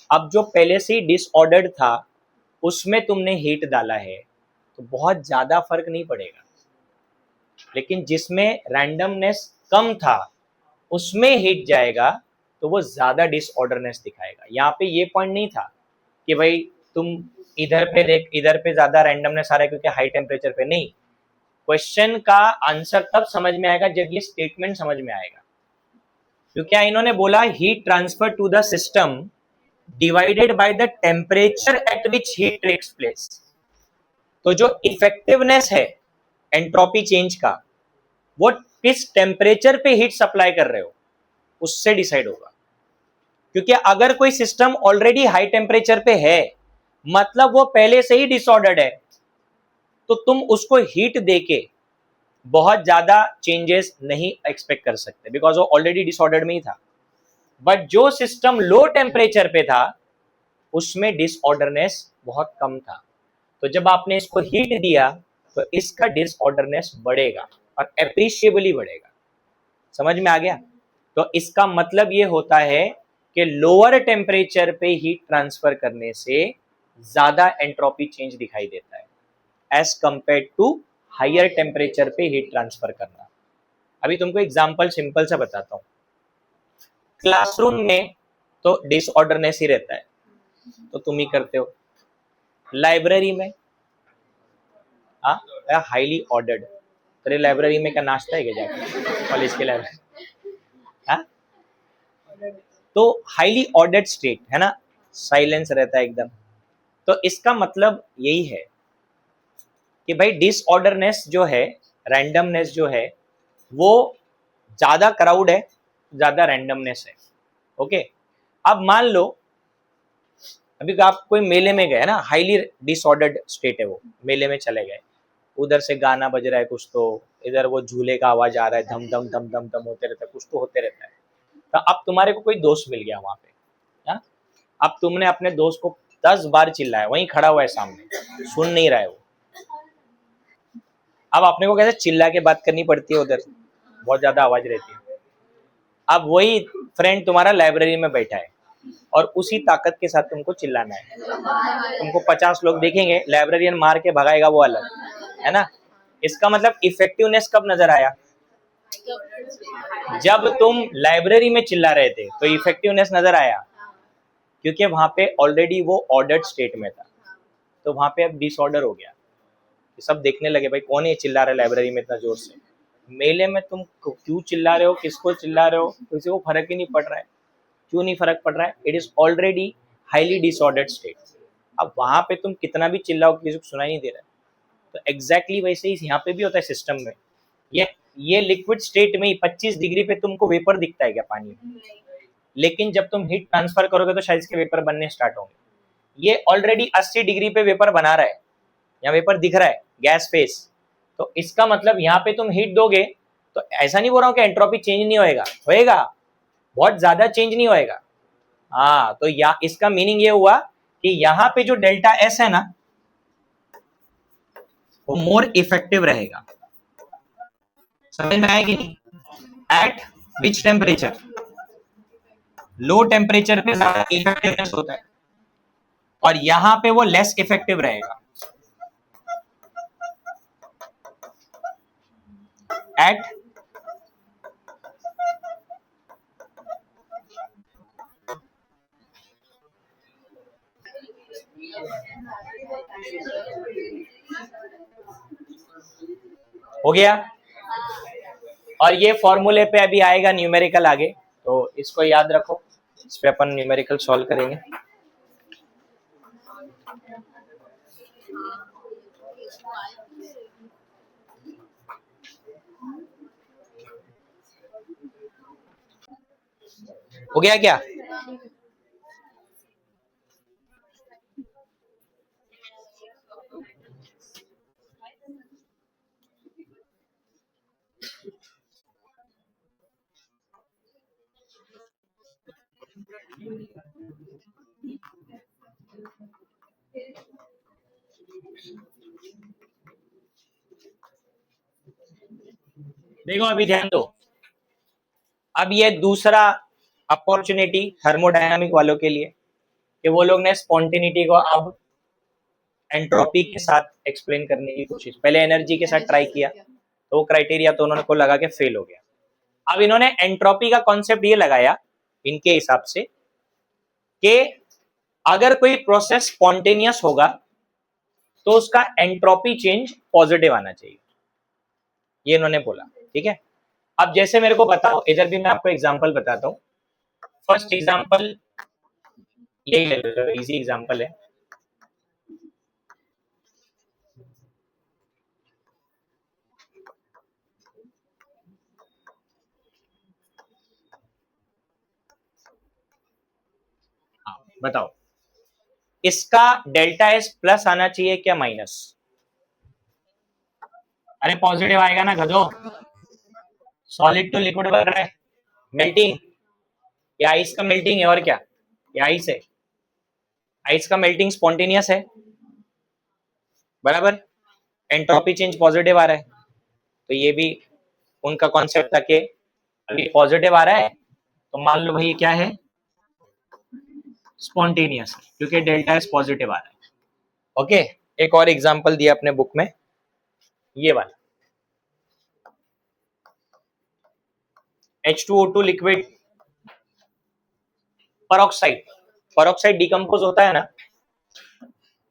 अब जो पहले से ही डिसऑर्डर्ड था उसमें तुमने हीट डाला है तो बहुत ज़्यादा फर्क नहीं पड़ेगा, लेकिन जिसमें रैंडमनेस कम था उसमें हीट जाएगा तो वो ज़्यादा डिसऑर्डरनेस दिखाएगा। यहाँ पे ये पॉइंट नहीं था कि भाई तुम इधर पे देख, इधर पे ज़्यादा रैंडमनेस आ रहा है क्योंकि हाई टेम्परेचर पे नहीं। क्वेश्चन का आंसर तब समझ में आएगा जब ये स्टेटमेंट समझ में आएगा, क्योंकि इन्होंने बोला heat transfer to the system divided by the temperature at which heat takes place. तो जो इफेक्टिवनेस है एंट्रोपी चेंज का, वो किस टेम्परेचर पे हीट सप्लाई कर रहे हो उससे डिसाइड होगा। क्योंकि अगर कोई सिस्टम ऑलरेडी हाई टेम्परेचर पे है मतलब वो पहले से ही डिसऑर्डर्ड है, तो तुम उसको हीट देके बहुत ज्यादा चेंजेस नहीं एक्सपेक्ट कर सकते बिकॉज वो ऑलरेडी डिसऑर्डर्ड में ही था। बट जो सिस्टम लो टेम्परेचर पे था उसमें डिसऑर्डरनेस बहुत कम था, तो जब आपने इसको हीट दिया तो इसका डिसऑर्डरनेस बढ़ेगा और एप्रिशिएबली बढ़ेगा। समझ में आ गया? तो इसका मतलब ये होता है कि लोअर टेम्परेचर पे हीट ट्रांसफर करने से ज्यादा एंट्रोपी चेंज दिखाई देता है as compare to higher temperature पे हीट ट्रांसफर करना। अभी तुमको एग्जांपल सिंपल सा बताता हूँ। क्लासरूम में तो डिसऑर्डरनेस ही रहता है, तो तुम ही करते हो। लाइब्रेरी में हाईली ऑर्डर्ड। तेरे लाइब्रेरी में क्या नाश्ता है क्या जाके कॉलेज के लाइब्रेरी? हाँ, तो हाईली ऑर्डर्ड स्टेट है ना, साइलेंस रहता है एकदम। तो इसका मतलब यही है कि भाई डिसऑर्डरनेस जो है, रैंडमनेस जो है, वो ज्यादा क्राउड है, ज्यादा रैंडमनेस है। ओके, अब मान लो अभी आप कोई मेले में गए ना, हाईली डिसऑर्डर्ड स्टेट है, वो मेले में चले गए, उधर से गाना बज रहा है कुछ, तो इधर वो झूले का आवाज आ रहा है, धम धम धम धम धम होते रहता है, कुछ तो होते रहता है। तो अब तुम्हारे को कोई दोस्त मिल गया वहां पे, हाँ? अब तुमने अपने दोस्त को 10 बार चिल्लाया, वहीं खड़ा हुआ है सामने, सुन नहीं रहा है वो। अब अपने को कैसे चिल्ला के बात करनी पड़ती है, उधर बहुत ज्यादा आवाज रहती है। अब वही फ्रेंड तुम्हारा लाइब्रेरी में बैठा है और उसी ताकत के साथ तुमको चिल्लाना है। तुमको 50 लोग देखेंगे, लाइब्रेरियन मार के भगाएगा वो अलग है ना। इसका मतलब इफेक्टिवनेस कब नजर आया? जब तुम लाइब्रेरी में चिल्ला रहे थे तो इफेक्टिवनेस नजर आया, क्योंकि वहां पे ऑलरेडी वो ऑर्डर्ड स्टेट में था, तो वहां पे अब डिसऑर्डर हो गया। सब देखने लगे भाई कौन ये चिल्ला रहा है लाइब्रेरी में इतना जोर से। मेले में तुम क्यों चिल्ला रहे हो, किसको चिल्ला रहे हो, किसी को फर्क ही नहीं पड़ रहा है। क्यों नहीं फर्क पड़ रहा है? It is already highly disordered state. अब वहां पे तुम कितना भी चिल्लाओ किसी को सुनाई नहीं दे रहा है। तो एग्जैक्टली वैसे ही यहाँ पे भी होता है सिस्टम में। ये ये लिक्विड स्टेट में ही 25 डिग्री पे तुमको वेपर दिखता है क्या पानी में? लेकिन जब तुम हीट ट्रांसफर करोगे तो शायद इसके वेपर बनने स्टार्ट होंगे। ये ऑलरेडी 80 डिग्री पे वेपर बना रहा है, यहाँ वेपर दिख रहा है, गैस फेस। तो इसका मतलब यहाँ पे तुम हीट दोगे तो ऐसा नहीं बोल रहा हूँ कि एंट्रोपी चेंज नहीं होएगा, होएगा, बहुत ज्यादा चेंज नहीं होएगा। हाँ, तो या इसका मीनिंग ये हुआ कि यहाँ पे जो डेल्टा एस है ना, वो मोर इफेक्टिव रहेगा। समझ में आएगी नहीं? Eight which temperature? Low temperature पे ज्यादा इफेक्टिवनेस होता है और यहाँ पे वो लेस इफेक्टिव रहेगा। एट हो गया। और ये फॉर्मूले पे अभी आएगा न्यूमेरिकल आगे, तो इसको याद रखो, इस पे अपन न्यूमेरिकल सॉल्व करेंगे। हो गया क्या? देखो अभी ध्यान दो, अब ये दूसरा अपॉर्चुनिटी थर्मोडायनामिक वालों के लिए कि वो लोग ने स्पॉन्टेनिटी को अब एंट्रोपी के साथ एक्सप्लेन करने की कोशिश, पहले एनर्जी के साथ ट्राई किया तो वो क्राइटेरिया तो उन्होंने को लगा के फेल हो गया। अब इन्होंने एंट्रोपी का कॉन्सेप्ट ये लगाया इनके हिसाब से कि अगर कोई प्रोसेस स्पॉन्टेनियस होगा तो उसका एंट्रोपी चेंज पॉजिटिव आना चाहिए, ये इन्होंने बोला। ठीक है, अब जैसे मेरे को बताओ, इधर भी मैं आपको एग्जांपल बताता हूँ। फर्स्ट एग्जांपल यही ले लो, इजी एग्जांपल है। हाँ, बताओ इसका डेल्टा एस प्लस आना चाहिए क्या माइनस? अरे पॉजिटिव आएगा ना गधो, सॉलिड टू लिक्विड बन रहा है, मेल्टिंग, या आइस का मेल्टिंग है और क्या, या आइस है, आइस का मेल्टिंग स्पॉन्टेनियस है, बराबर, एंट्रोपी चेंज पॉजिटिव आ रहा है, तो ये भी उनका कॉन्सेप्ट था कि अभी पॉजिटिव आ रहा है तो मान लो भाई क्या है, स्पॉन्टेनियस, क्योंकि डेल्टा एस पॉजिटिव आ रहा है। ओके, एक और एग्जांपल दिया अपने बुक में, ये वाला H2O2 liquid peroxide, peroxide decompose होता है ना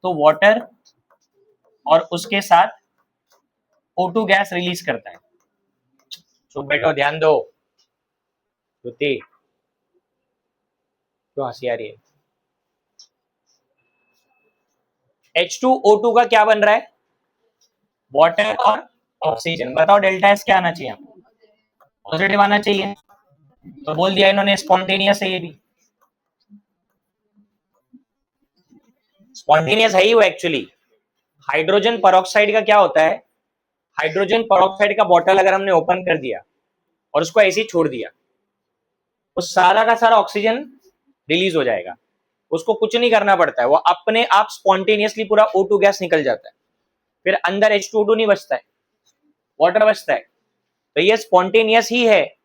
तो वाटर और उसके साथ O2 गैस रिलीज करता है। तो बैठो ध्यान दो, श्रुति क्यों हंसी आ रही है? H2O2 का क्या बन रहा है, वाटर और ऑक्सीजन। बताओ डेल्टा एस क्या आना चाहिए, पॉजिटिव आना चाहिए, तो बोल दिया इन्होंने स्पॉन्टेनियस है, ये भी स्पॉन्टेनियस है ही वो एक्चुअली। हाइड्रोजन परऑक्साइड का क्या होता है, हाइड्रोजन परऑक्साइड का बॉटल अगर हमने ओपन कर दिया और उसको ऐसे ही छोड़ दिया, उस सारा का सारा ऑक्सीजन रिलीज हो जाएगा, उसको कुछ नहीं करना पड़ता है, वो अपने आप स्पॉन्टेनियसली पूरा O2 गैस निकल जाता है, फिर अंदर H2O2 नहीं बचता है, वाटर बचता है। तो ये स्पॉन्टेनियस ही है,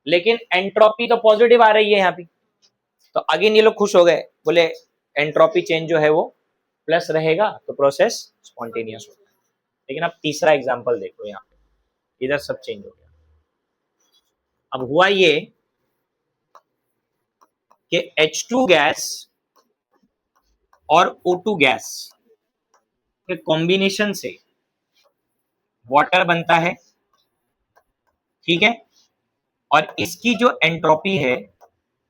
लेकिन एंट्रोपी तो पॉजिटिव आ रही है यहाँ पे, तो अगेन ये लोग खुश हो गए, बोले एंट्रोपी चेंज जो है वो प्लस रहेगा तो प्रोसेस स्पॉन्टेनियस होगा। लेकिन अब तीसरा एग्जांपल देखो, यहाँ पे इधर सब चेंज हो गया। अब हुआ ये कि H2 गैस और O2 गैस के कॉम्बिनेशन से वाटर बनता है, ठीक है, और इसकी जो एंट्रोपी है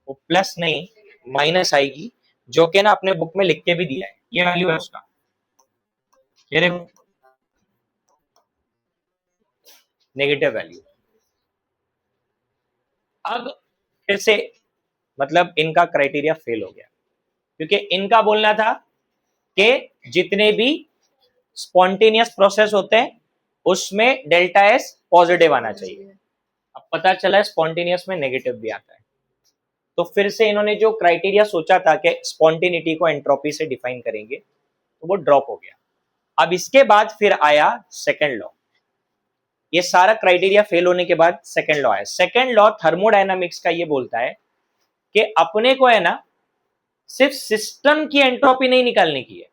वो प्लस नहीं माइनस आएगी, जो कि ना अपने बुक में लिख के भी दिया है, ये वैल्यू है उसका, ये देखो नेगेटिव वैल्यू। अब फिर से मतलब इनका क्राइटेरिया फेल हो गया, क्योंकि इनका बोलना था कि जितने भी स्पॉन्टेनियस प्रोसेस होते हैं उसमें डेल्टा एस पॉजिटिव आना चाहिए। अब पता चला स्पॉन्टेनियस में नेगेटिव भी आता है, तो फिर से इन्होंने जो क्राइटेरिया सोचा था कि स्पॉन्टेनिटी को एंट्रोपी से डिफाइन करेंगे तो वो ड्रॉप हो गया। अब इसके बाद फिर आया सेकेंड लॉ, ये सारा क्राइटेरिया फेल होने के बाद सेकेंड लॉ आया। सेकेंड लॉ थर्मोडायनामिक्स का ये बोलता है कि अपने को है ना सिर्फ सिस्टम की एंट्रोपी नहीं निकालने की है,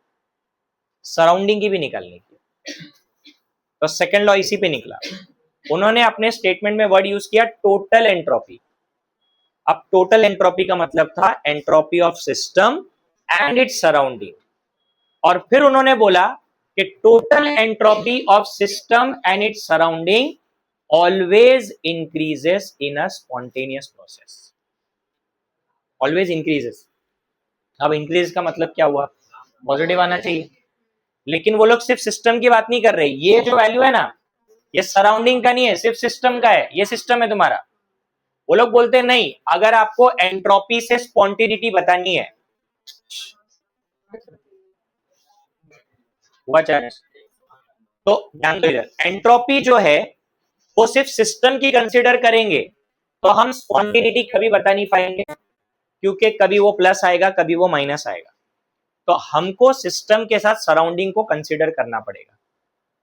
सराउंडिंग की भी निकालने की है। तो सेकेंड लॉ इसी पे निकला। उन्होंने अपने स्टेटमेंट में वर्ड यूज किया टोटल एंट्रोपी। अब टोटल एंट्रोपी का मतलब था entropy of system and its surrounding, और फिर उन्होंने बोला कि total entropy of system and its surrounding always increases in a spontaneous process, always increases. अब इंक्रीज का मतलब क्या हुआ, पॉजिटिव आना चाहिए, लेकिन वो लोग सिर्फ सिस्टम की बात नहीं कर रहे, ये जो वैल्यू है ना ये सराउंडिंग का नहीं है, सिर्फ सिस्टम का है, ये सिस्टम है तुम्हारा। वो लोग बोलते हैं नहीं, अगर आपको एंट्रोपी से स्पॉन्टेनिटी बतानी है, हुआ चाहे तो ध्यान दो इधर, एंट्रोपी जो है वो सिर्फ सिस्टम की कंसीडर करेंगे तो हम स्पॉन्टेनिटी कभी बता नहीं पाएंगे, क्योंकि कभी वो प्लस आएगा कभी वो माइनस आएगा, तो हमको सिस्टम के साथ सराउंडिंग को कंसीडर करना पड़ेगा,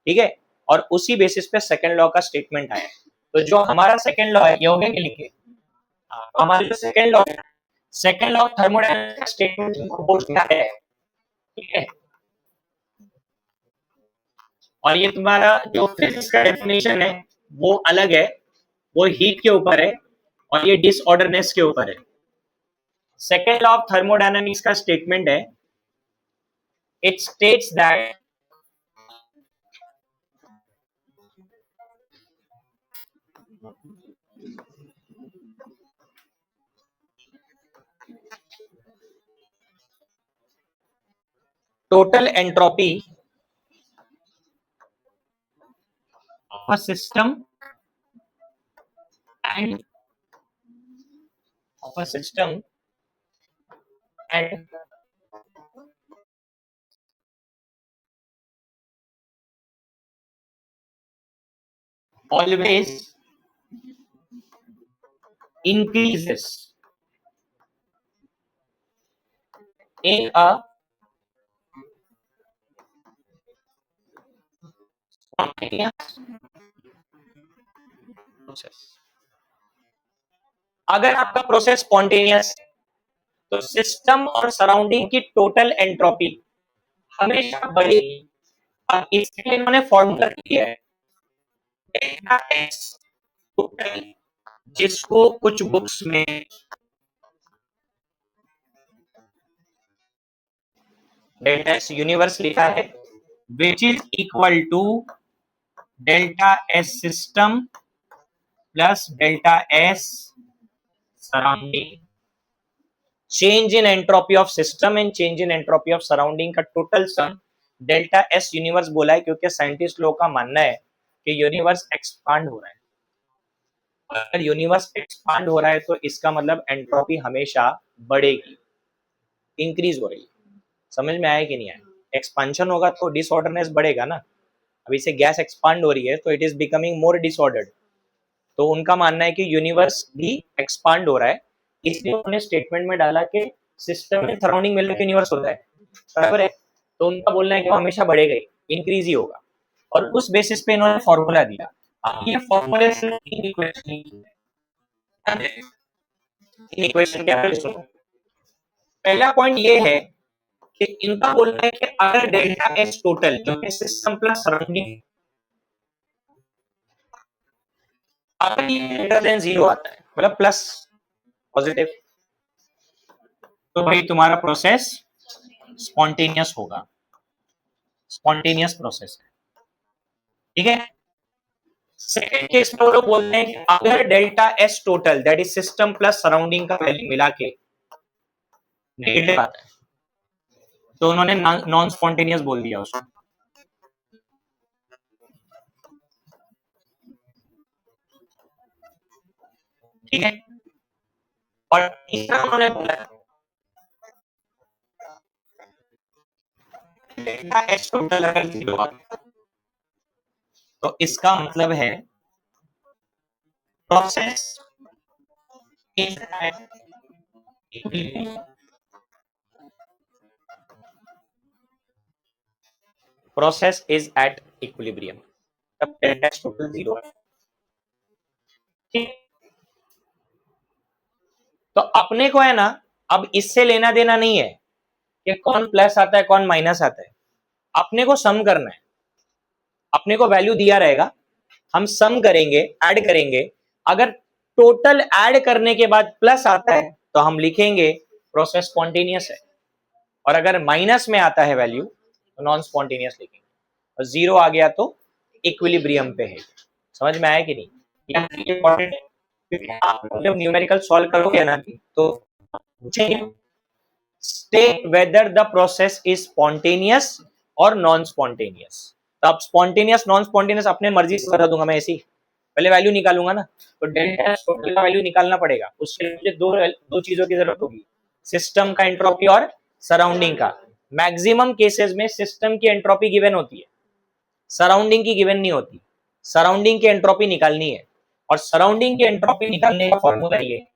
ठीक है। और उसी बेसिस पे सेकेंड लॉ का स्टेटमेंट आया। तो जो हमारा सेकेंड लॉ है ये हो गया कि लिखे, तो हमारा जो सेकेंड लॉ है, सेकेंड लॉ ऑफ थर्मोडायनामिक्स का स्टेटमेंट तुमको बोलना है, ठीक है। और ये तुम्हारा जो फिजिक्स का डेफिनेशन है वो अलग है, वो हीट के ऊपर है और ये डिसऑर्डरनेस के ऊपर है। सेकेंड लॉ ऑफ थर्मोडायनामिक्स का स्टेटमेंट है, it states that total entropy of a system and of a system and always increases in a spontaneous process। अगर आपका प्रोसेस स्पॉन्टेनियस तो सिस्टम और सराउंडिंग की टोटल एंट्रोपी हमेशा बढ़ेगी। अब इसके लिए इन्होंने फॉर्मूला दिया है डेल्टा एस टोटल, जिसको कुछ बुक्स में डेल्टा एस यूनिवर्स लिखा है, which is equal to delta S system plus delta S surrounding. Change in entropy of system and change in entropy of surrounding का total sum delta S universe बोला है, क्योंकि scientist लोगों का मानना है कि यूनिवर्स एक्सपांड हो रहा है। अगर यूनिवर्स एक्सपांड हो रहा है तो इसका मतलब एंट्रोपी हमेशा बढ़ेगी, इंक्रीज हो रही है। समझ में आया कि नहीं आया? एक्सपांशन होगा तो डिसऑर्डरनेस बढ़ेगा ना। अभी से गैस एक्सपांड हो रही है तो it is becoming more disordered, तो उनका मानना है कि यूनिवर्स भी एक्सपांड हो रहा है, इसलिए उन्होंने स्टेटमेंट में डाला कि सिस्टम में सराउंडिंग मिलकर के यूनिवर्स होता है, बराबर है। तो उनका बोलना है कि वो हमेशा बढ़ेगा ही, इंक्रीज ही होगा, और उस बेसिस पे इन्होंने फॉर्मूला दिया। अब ये फॉर्मूले से तीन इक्वेशन क्या है सुनो। पहला पॉइंट ये है कि इनका बोलना है कि अगर डेल्टा एस टोटल जो कि सिस्टम प्लस सराउंडिंग, अगर ये ग्रेटर देन जीरो आता है मतलब प्लस पॉजिटिव, तो भाई तुम्हारा प्रोसेस स्पॉन्टेनियस होगा, स्पॉन्टेनियस प्रोसेस है, ठीक है। सेकेंड केस में वो लोग बोलते हैं कि अगर delta S total that is system plus surrounding का वैल्यू मिला के नेगेटिव आता है तो उन्होंने नॉन स्पॉन्टेनियस बोल दिया उसको, ठीक है। और तीसरा उन्होंने बोला डेल्टा एस टोटल अगर जीरो आता है तो इसका मतलब है process is at equilibrium, process is at equilibrium, तब डेल्टा एस टोटल जीरो है, ठीक। तो अपने को है ना, अब इससे लेना देना नहीं है कि कौन प्लस आता है कौन माइनस आता है, अपने को सम करना है। अपने को वैल्यू दिया रहेगा, हम सम करेंगे, ऐड करेंगे। अगर टोटल ऐड करने के बाद प्लस आता है तो हम लिखेंगे प्रोसेस स्पॉन्टेनियस है, और अगर माइनस में आता है वैल्यू तो नॉन स्पॉन्टेनियस लिखेंगे, और जीरो आ गया तो इक्विलिब्रियम पे है। समझ में आया कि नहीं? इंपॉर्टेंट है, क्योंकि आप जब न्यूमेरिकल सॉल्व करोगे ना तो पूछेंगे state whether the process is spontaneous और नॉन स्पॉन्टेनियस। तो अब स्पॉन्टेनियस नॉन स्पॉन्टेनियस अपने मर्जी से बता दूंगा मैं, ऐसी पहले वैल्यू निकालूंगा ना, तो डेल्टा टोटल का वैल्यू निकालना पड़ेगा, उसके लिए मुझे दो चीजों की जरूरत होगी, सिस्टम का एंट्रोपी और सराउंडिंग का। मैक्सिमम केसेस में सिस्टम की एंट्रोपी गिवन होती है, सराउंडिंग की गिवन नहीं होती। सराउंडिंग की एंट्रोपी निकालनी है, और सराउंडिंग की एंट्रोपी निकालने का फॉर्मूला ये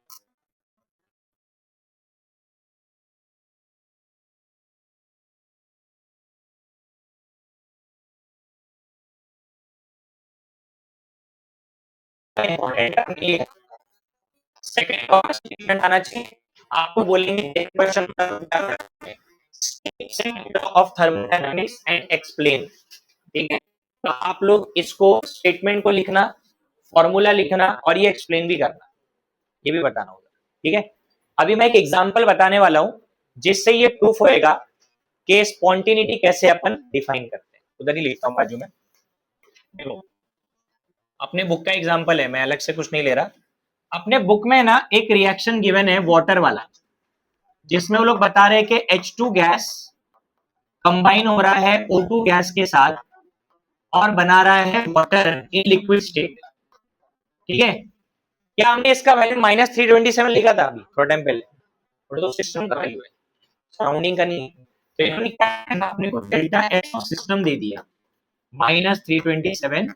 सेकंड स्टेटमेंट आना चाहिए, आपको बोलेंगे question of thermodynamics and explain, ठीक है। तो आप लोग इसको स्टेटमेंट को लिखना, फॉर्मूला लिखना और ये एक्सप्लेन भी करना, ये भी बताना होगा, ठीक है। अभी मैं एक एग्जांपल बताने वाला हूं जिससे ये प्रूफ होएगा कि स्पॉन्टेनिटी कैसे अपन डिफाइन करते हैं। उधर ही लिखता हूं बाजू में, देखो अपने बुक का एग्जांपल है, मैं अलग से कुछ नहीं ले रहा। अपने बुक में ना एक रिएक्शन गिवन है वाटर वाला, जिसमें वो लोग बता रहे हैं कि H2 गैस कंबाइन हो रहा है O2 गैस के साथ और बना रहा है वाटर इन लिक्विड स्टेट, ठीक है। क्या हमने इसका वैल्यू -327 लिखा था अभी थोड़ा टाइम पहले, और तो सिस्टम का वैल्यू है, सराउंडिंग का नहीं। तो इन्होंने क्या करना, अपने को डेल्टा एच सिस्टम दे दिया -327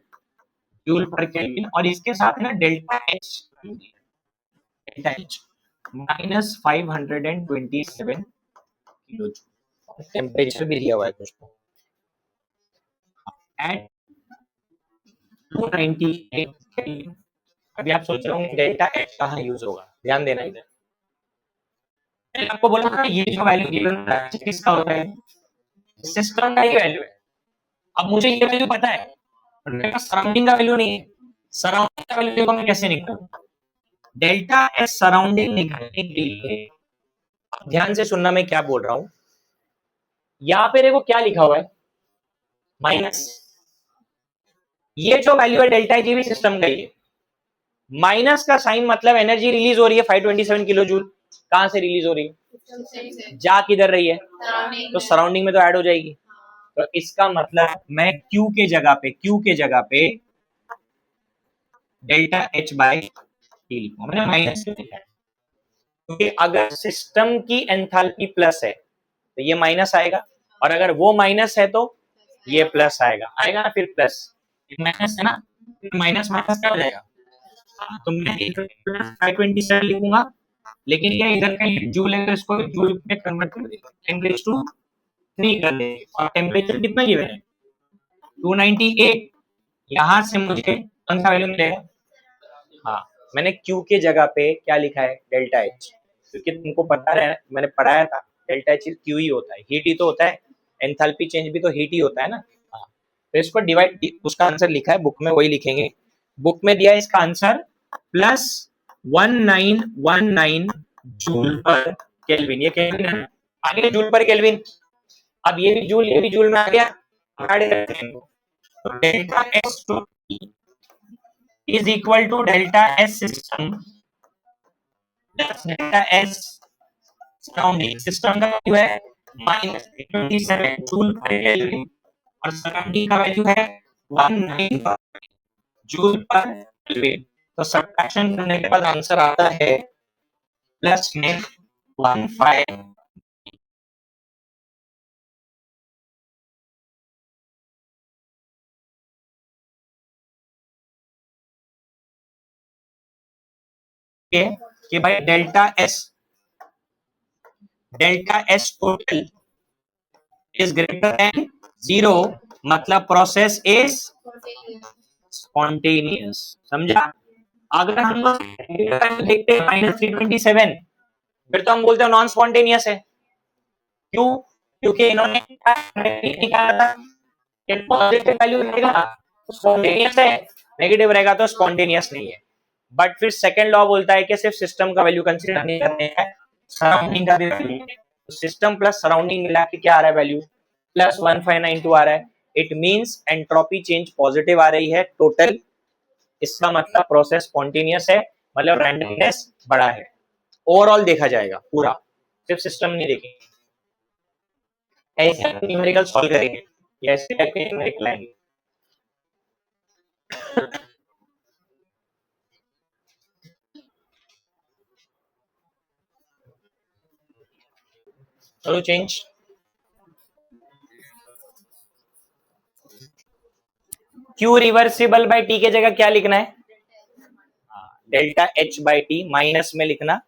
जूल पर केल्विन, और इसके साथ ना delta H -527 kilo joule, temperature भी दिया हुआ है कुछ एट 298 केल्विन। अभी आप सोच रहे होंगे डेल्टा एच कहाँ यूज होगा, ध्यान देना इधर। मैंने आपको बोला था ये जो वैल्यू गिवन है किसका होता है, सिस्टम का ही वैल्यू है। अब मुझे ये वैल्यू पता है, मेरे सराउंडिंग का वैल्यू नहीं है। सराउंडिंग का वैल्यू मैं कैसे निकालूं, डेल्टा एस सराउंडिंग निकालने के लिए ध्यान से सुनना मैं क्या बोल रहा हूं। यहां पे देखो क्या लिखा हुआ है, माइनस, ये जो वैल्यू है डेल्टा जी भी सिस्टम का ही है। माइनस का साइन मतलब एनर्जी रिलीज हो रही है 527 किलो जूल, कहां से रिलीज हो रही है, जा किधर रही है, तो सराउंडिंग में तो ऐड हो जाएगी। तो इसका मतलब मैं Q के जगह पे डेल्टा एच बाई टी लिखूंगा, मैंने माइनस लिखा है क्योंकि अगर सिस्टम की एंथैल्पी प्लस है तो ये माइनस आएगा, और अगर वो माइनस है तो ये प्लस आएगा, आएगा ना, फिर प्लस माइनस है ना, माइनस माइनस क्या हो जाएगा, तो मैं 527 लिखूंगा, लेकिन ये इधर का जूल है तो इसको जूल में कन्वर्ट कर देगा, 10⁻³ कर देंगे, और टेम्परेचर कितना गिवन है 298। यहां से मुझे कौन सा वैल्यू मिलेगा, हाँ मैंने Q के जगह पे क्या लिखा है, डेल्टा एच, क्योंकि तुमको पता है मैंने पढ़ाया था डेल्टा एच Q ही होता है, हीट ही तो होता है, एंथैल्पी चेंज भी तो हीट ही होता है ना। हाँ तो इसको डिवाइड, उसका आंसर लिखा है बुक में, वही लिखेंगे। बुक में दिया है इसका आंसर +1919 जूल पर केल्विन, ये केल्विन है, आगे जूल पर केल्विन। अब ये भी जूल में आ गया, तो delta S is equal to delta S system plus delta S surrounding। System का वैल्यू है -27 जूल पर केल्विन और सराउंडिंग का वैल्यू है 19 जूल पर केल्विन। तो सब्ट्रैक्शन करने के बाद आंसर आता है +15। कि भाई delta S total is greater than 0, मतलब प्रोसेस इज स्पॉन्टेनियस, समझा। अगर हम देखते हैं -327, फिर तो हम बोलते हैं नॉन स्पॉन्टेनियस है। क्यों, क्योंकि इन्होंने निकाला था कि पॉजिटिव वैल्यू रहेगा तो स्पॉन्टेनियस है, नेगेटिव रहेगा तो स्पॉन्टेनियस नहीं है। बट फिर सेकंड लॉ बोलता है कि सिर्फ सिस्टम का वैल्यू कंसीडर नहीं करने है, सराउंडिंग का भी वैल्यू, तो सिस्टम प्लस सराउंडिंग मिला के क्या आ रहा है वैल्यू, +1592 आ रहा है। It means entropy change positive आ रही है टोटल, इसका मतलब प्रोसेस स्पॉन्टेनियस है, मतलब रैंडमनेस बड़ा है। ओवरऑल देखा जाएगा पूरा, सिर्फ सिस्टम नहीं देखेंगे। ऐसे न्यूमेरिकल सॉल्व करेंगे, ऐसे टाइप के न्यूमेरिकल लाएंगे। चलो change, Q reversible by T के जगह क्या लिखना है, delta H by T minus में लिखना,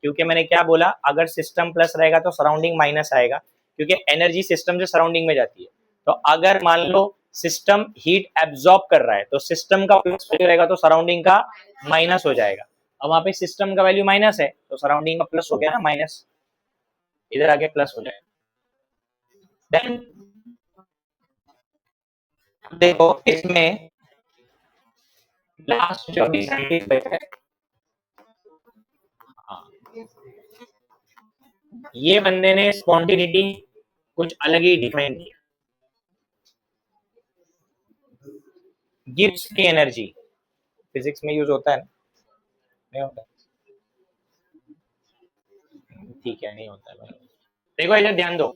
क्योंकि मैंने क्या बोला, अगर सिस्टम प्लस रहेगा तो सराउंडिंग माइनस आएगा, क्योंकि एनर्जी सिस्टम से सराउंडिंग में जाती है। तो अगर मान लो सिस्टम हीट एब्जॉर्ब कर रहा है, तो सिस्टम का प्लस वैल्यू रहेगा तो सराउंडिंग का माइनस हो जाएगा। अब वहां पे सिस्टम का वैल्यू माइनस है तो सराउंडिंग का प्लस हो गया ना, माइनस इधर आके प्लस हो जाएगा। देन देखो इसमें लास्ट जो अभी साइंटिस्ट है, हाँ, ये बंदे ने स्पॉन्टिनिटी कुछ अलग ही डिफाइन किया। गिब्स की एनर्जी फिजिक्स में यूज होता है ना? नहीं होता? ठीक है, नहीं होता है। देखो इधर ध्यान दो,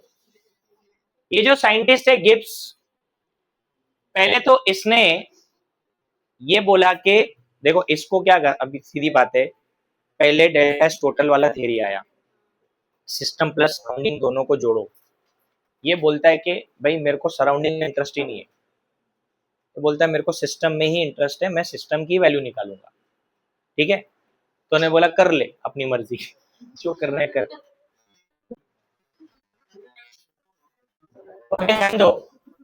ये जो साइंटिस्ट है गिब्स, पहले तो इसने ये बोला कि देखो इसको क्या कर, अभी सीधी बात है, पहले डेल्टा एस टोटल वाला थ्योरी आया, सिस्टम प्लस सराउंडिंग दोनों को जोड़ो। ये बोलता है कि भाई मेरे को सराउंडिंग में इंटरेस्ट ही नहीं है, तो बोलता है मेरे को सिस्टम में ही इंटरेस्ट है, मैं सिस्टम की वैल्यू निकालूंगा। ठीक है, तो ने बोला कर ले अपनी मर्जी, जो करना है कर। तो ध्यान दो,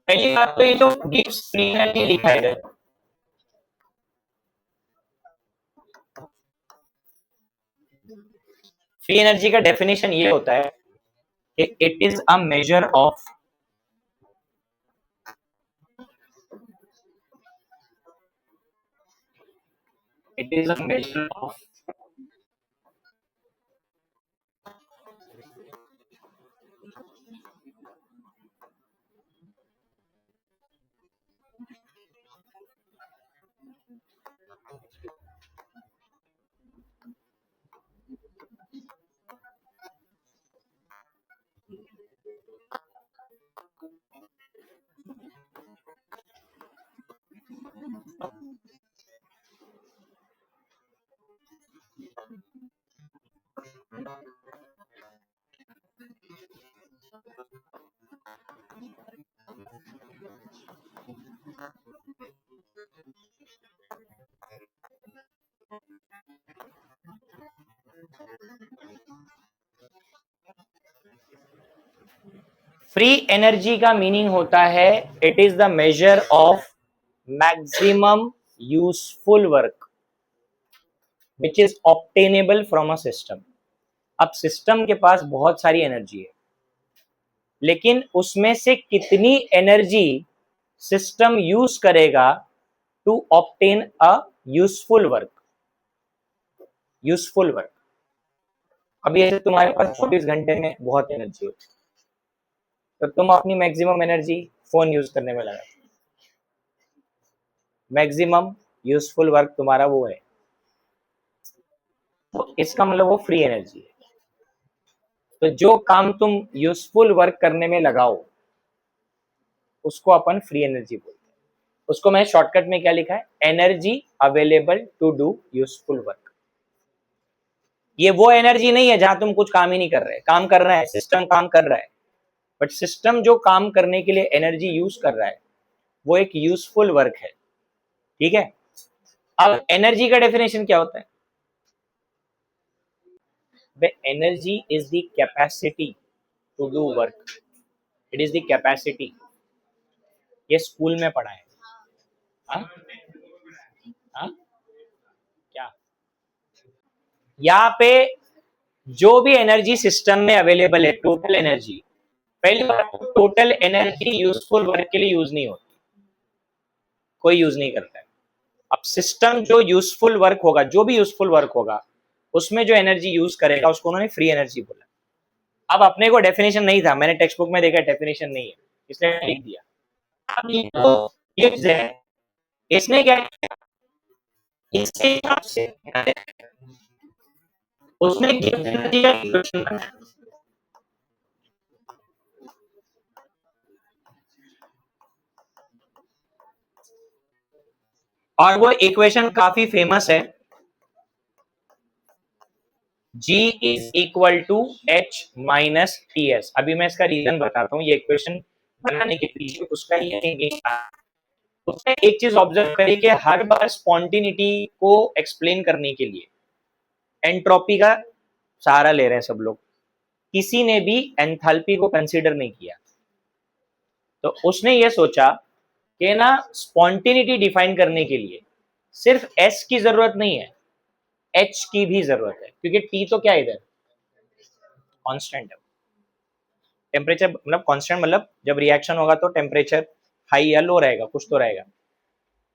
पहली बात तो ये जो गिब्स फ्री एनर्जी लिखा है, फ्री एनर्जी का डेफिनेशन ये होता है कि it is a measure of it is a measure of free energy का मीनिंग होता है it is the measure of maximum useful work which is obtainable from a system. अब सिस्टम के पास बहुत सारी एनर्जी है, लेकिन उसमें से कितनी एनर्जी सिस्टम यूज करेगा to obtain a useful work. Useful work, अभी ऐसे तुम्हारे पास 24 घंटे में बहुत एनर्जी होती है, तो तुम अपनी मैक्सिमम एनर्जी फोन यूज करने में लगा, मैक्सिमम यूजफुल वर्क तुम्हारा वो है, तो इसका मतलब वो फ्री एनर्जी है। तो जो काम तुम यूजफुल वर्क करने में लगाओ उसको अपन फ्री एनर्जी बोलते हैं। उसको मैं शॉर्टकट में क्या लिखा है, energy available to do useful work. ये वो एनर्जी नहीं है जहां तुम कुछ काम ही नहीं कर रहे, काम कर रहा है सिस्टम, काम कर रहा है, बट सिस्टम जो काम करने के लिए एनर्जी यूज कर रहा है वो एक यूजफुल वर्क है। ठीक है, अब एनर्जी का डेफिनेशन क्या होता है? Energy is the capacity to do work, it is the capacity. ये स्कूल में पढ़ा है। हा? हा? क्या यहाँ पे जो भी एनर्जी सिस्टम में अवेलेबल है, टोटल एनर्जी, पहली बात टोटल एनर्जी यूजफुल वर्क के लिए यूज नहीं होती, कोई यूज नहीं करता है। अब सिस्टम जो यूजफुल वर्क होगा, जो भी यूजफुल वर्क होगा उसमें जो एनर्जी यूज करेगा उसको उन्होंने फ्री एनर्जी बोला। अब अपने को डेफिनेशन नहीं था, मैंने टेक्स्ट बुक में देखा डेफिनेशन नहीं है इसलिए लिख दिया। अब ये तो गिब्स है, इसने क्या किया, इसके हिसाब से उसने गिब्स एनर्जी का इक्वेशन बनाया। और वो इक्वेशन काफी फेमस है, G is equal to H minus T S. अभी मैं इसका रीजन बताता हूँ, ये इक्वेशन बनाने के पीछे उसका ये थिंकिंग था। उसने एक चीज ऑब्जर्व करी कि हर बार स्पॉन्टिनिटी को एक्सप्लेन करने के लिए एंट्रोपी का सहारा ले रहे हैं सब लोग, किसी ने भी एंथैल्पी को कंसीडर नहीं किया। तो उसने ये सोचा कि ना स्पॉन्टिनिटी डिफाइन करने के लिए सिर्फ एस की जरूरत नहीं है, एच की भी जरूरत है, क्योंकि टी तो क्या है इधर, कांस्टेंट है। टेम्परेचर मतलब कांस्टेंट मतलब जब रिएक्शन होगा तो टेम्परेचर हाई या लो रहेगा, कुछ तो रहेगा।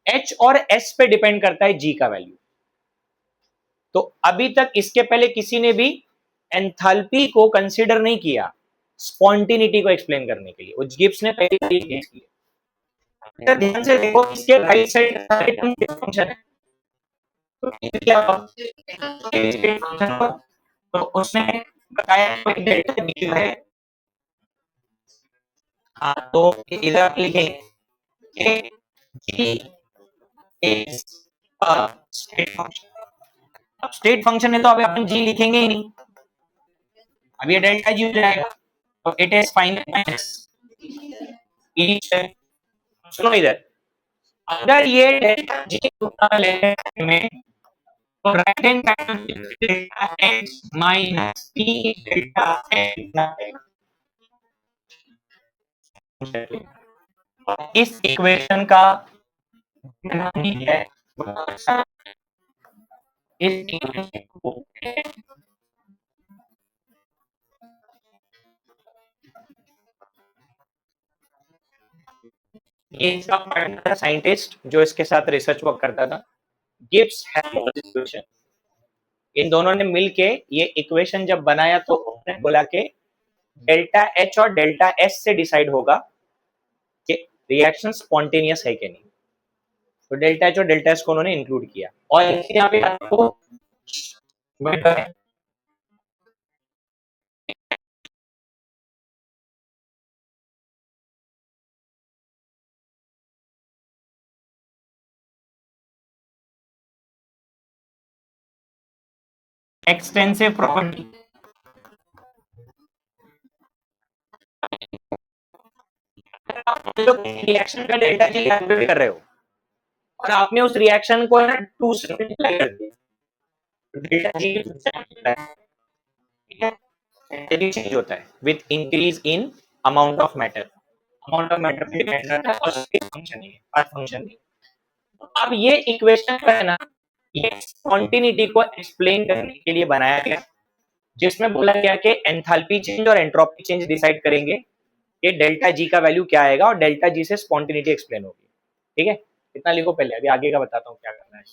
एच और एस पे डिपेंड करता है जी का वैल्यू। तो अभी तक इसके पहले किसी ने भी एंथैल्पी को कंसीडर नहीं किया स्पॉन्टिनिटी को एक्सप्लेन करने के लिए, वो गिब्स ने पहले ही केस किया। तो ध्यान से देखो, इसके राइट साइड फंक्शन है, तो क्या फंक्शन, तो उसने बताया कोई डेल्टा डी है। हाँ, तो इधर आप लिखेंगे जी इज अ स्टेट फंक्शन। अब स्टेट फंक्शन है तो अभी अपन जी लिखेंगे ही नहीं, अब ये डेल्टा जी हो जाएगा, तो it is final minus each. सुनो इधर, अगर ये डेल्टा जी में, तो right hand side delta x minus P delta x, इस इक्वेशन का नाम ही है इस इक्वेशन को ये इसका पार्टनर था साइंटिस्ट जो इसके साथ रिसर्च वर्क करता था, गिब्स इक्वेशन। इन दोनों ने मिलके ये इक्वेशन जब बनाया तो उन्होंने बोला कि डेल्टा एच और डेल्टा एस से डिसाइड होगा कि रिएक्शन स्पॉन्टेनियस है कि नहीं। तो डेल्टा एच और डेल्टा एस को उन्होंने इंक्लूड किया, और यहाँ पे आपको एक्सटेंसिव प्रॉपर्टी, रिएक्शन का डेल्टा जी कैलकुलेट कर रहे हो और आपने उस रिएक्शन को है ना 2 से मल्टीप्लाई कर दिया, डेल्टा जी चेंज होता है with increase in amount of matter, amount of matter पे डिपेंड करता है, और फंक्शन है पाथ फंक्शन। अब ये इक्वेशन है ना, ये कॉन्टिन्यूटी को एक्सप्लेन करने के लिए बनाया गया, जिसमें बोला गया कि एंथैल्पी चेंज और एंट्रोपी चेंज डिसाइड करेंगे कि डेल्टा जी का वैल्यू क्या आएगा, और डेल्टा जी से स्पॉन्टिनिटी एक्सप्लेन होगी। ठीक है, इतना लिखो पहले, अभी आगे का बताता हूँ क्या करना है।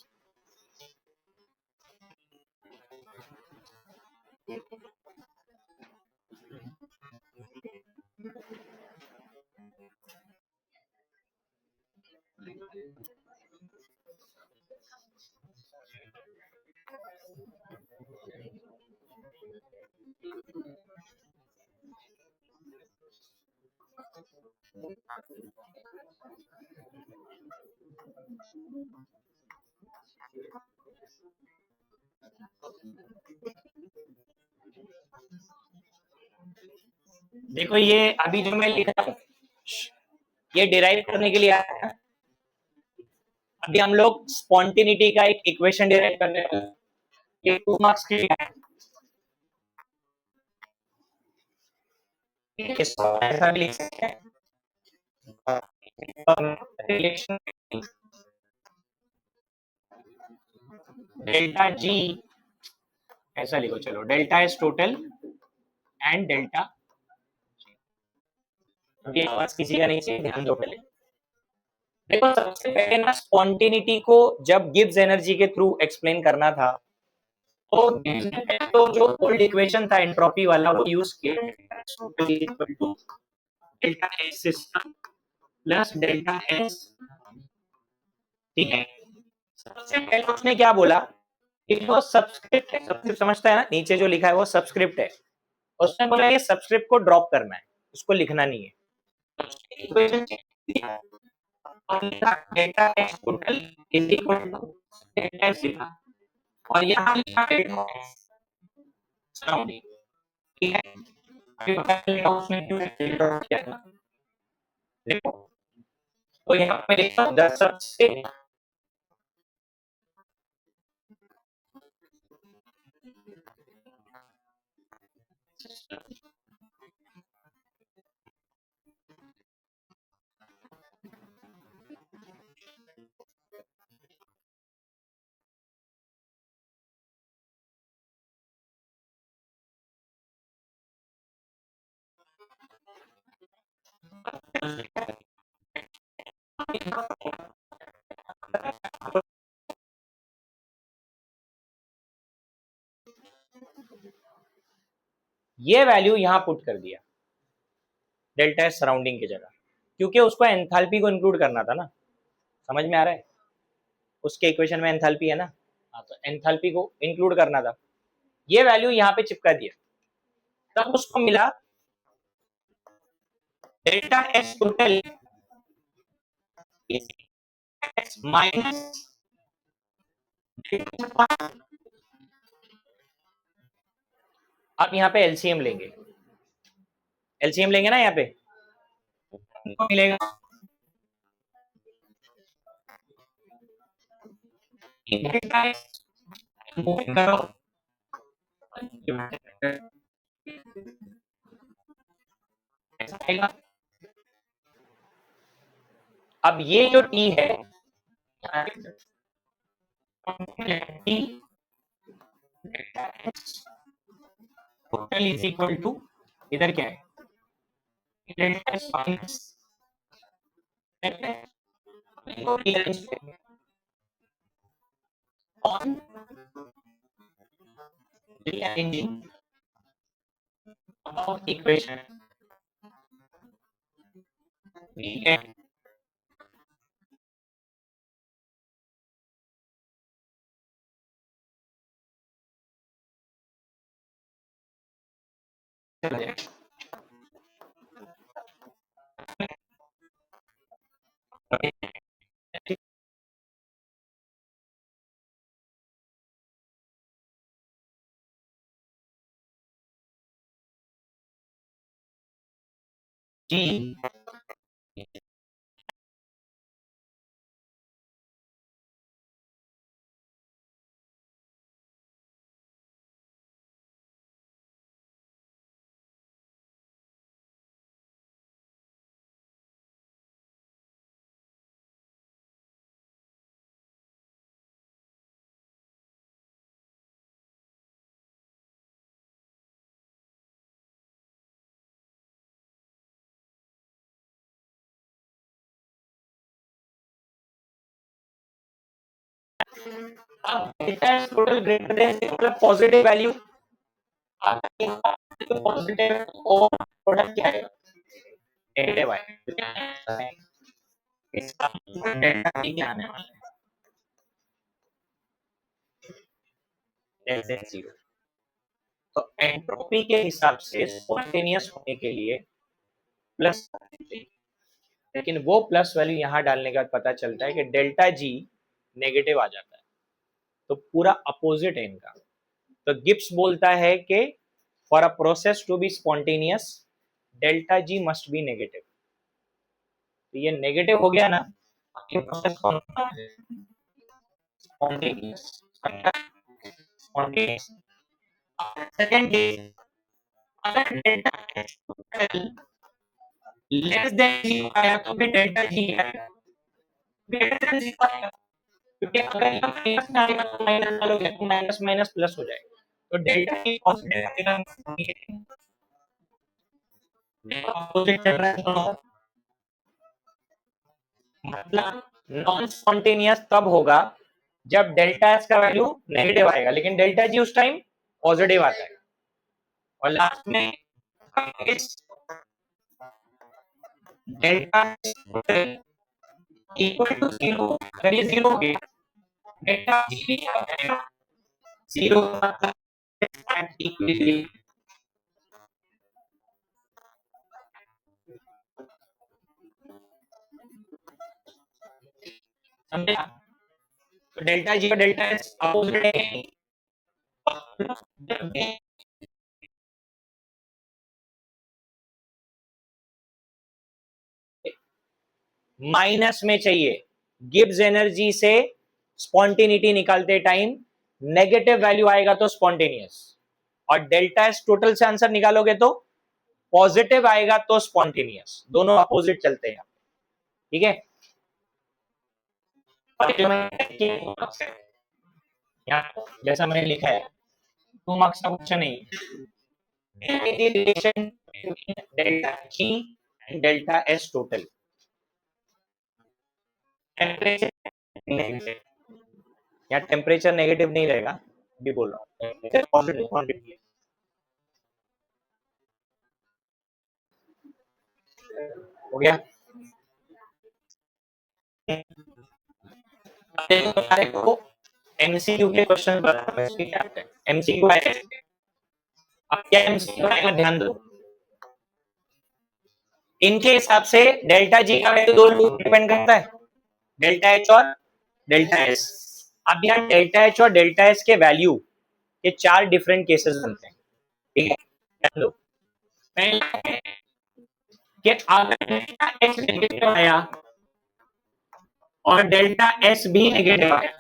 देखो ये अभी जो मैं लिख रहा हूँ ये डिराइव करने के लिए आया है। अभी हम लोग स्पॉन्टिनिटी का एक इक्वेशन डिराइव करने वाले हैं। ये 2 मार्क्स के लिए है, इसको ऐसा भी लिख सकते हैं, रिलेशन डेल्टा जी, ऐसा लिखो, चलो delta is total and delta, अभी आवाज किसी का नहीं चाहिए, ध्यान दो पहले। देखो सबसे पहले ना स्पॉन्टिनिटी को जब गिब्स एनर्जी के थ्रू एक्सप्लेन करना था, तो तो जो ओल्ड इक्वेशन था एंट्रोपी वाला वो यूज किया, delta S system plus delta S. ठीक है, सबसे पहले उसने क्या बोला कि वो सब्सक्रिप्ट है, सब्सक्रिप्ट समझता है ना, नीचे जो लिखा है वो सब्सक्रिप्ट है। उसने बोला ये सब्सक्रिप्ट को ड्रॉप करना है, उसको लिखना नहीं है। Equation delta X total is equal to delta S लिखा, और यहाँ लिखा डेल्टा एक्स सराउंडिंग। ठीक है, अभी पहले उसने क्यों ड्रॉप किया था, देखो, तो यहाँ पे लिखा द सबस्क्रिप्ट ये वैल्यू यहां पुट कर दिया डेल्टा एस सराउंडिंग की जगह, क्योंकि उसको एंथैल्पी को इंक्लूड करना था ना। समझ में आ रहा है? उसके इक्वेशन में एंथैल्पी है ना, हाँ, तो एंथैल्पी को इंक्लूड करना था। ये वैल्यू यहाँ पे चिपका दिया, तब उसको मिला डेल्टा एस टोटल माइनस, आप यहाँ पे एलसीएम लेंगे, एलसीएम लेंगे ना यहाँ पे, तो मिलेगा डेल्टा एस करो, अब ये जो टी है T total is equal to, इधर क्या है delta S minus on rearranging above equation we get G अब delta S total greater than मतलब पॉजिटिव वैल्यू पॉजिटिव और प्रोडक्ट क्या है नेगेटिव आएगा, इसका डेल्टा टी क्या आने वाला है लेस देन 0। तो एंट्रोपी के हिसाब से स्पॉन्टेनियस होने के लिए प्लस, लेकिन वो प्लस वैल्यू यहाँ डालने के बाद पता चलता है कि डेल्टा जी नेगेटिव आ जाता है, तो पूरा अपोजिट है इनका। तो गिब्स बोलता है कि for a process to be spontaneous delta G must be negative. तो ये नेगेटिव हो गया ना, प्रोसेस कौन सा है स्पॉन्टेनियस, स्पॉन्टेनियस। सेकंड केस अगर डेल्टा लेस देन जीरो आया तो फिर डेल्टा जी आएगा, ग्रेटर देन जीरो आएगा, क्योंकि अगर ये माइनस में आएगा तो माइनस डालोगे तो माइनस माइनस प्लस हो जाएगा, तो डेल्टा जी पॉजिटिव आएगा, अपोजिट चल रहा है दोनों। मतलब नॉन स्पॉन्टेनियस तब होगा जब डेल्टा एस का वैल्यू नेगेटिव आएगा, लेकिन डेल्टा जी उस टाइम पॉजिटिव आता है। और लास्ट में डेल्टा इक्वल टू जीरो, अगर ये जीरो हो गया डेल्टा जी भी क्या हो जाएगा जीरो, इक्विलिब्रियम। समझे? तो डेल्टा जी और डेल्टा एस अपोजिट है, माइनस में चाहिए गिब्स एनर्जी से स्पॉन्टेनिटी निकालते टाइम नेगेटिव वैल्यू आएगा तो स्पॉन्टेनियस, और डेल्टा एस टोटल से आंसर निकालोगे तो पॉजिटिव आएगा तो स्पॉन्टेनियस, दोनों अपोजिट चलते हैं। ठीक है, जैसा मैंने लिखा है 2 मार्क्स का क्वेश्चन नहीं, relation delta G and delta S total. Temperature या टेम्परेचर नेगेटिव नहीं रहेगा, भी बोल रहा हूँ टेम्परेचर पॉजिटिव क्वांटिटी हो गया। देखो एमसीक्यू के क्वेश्चन बता एमसीक्यू है। अब क्या एमसीक्यू आएगा ध्यान दो, इनके हिसाब से डेल्टा जी का वैल्यू दो डिपेंड करता है, डेल्टा एच और डेल्टा एस। अब यहाँ डेल्टा एच और डेल्टा एस के वैल्यू ये चार डिफरेंट केसेस बनते हैं, ठीक है। ध्यान दो, पहला है कि अगर डेल्टा एच नेगेटिव आया और डेल्टा एस भी नेगेटिव आया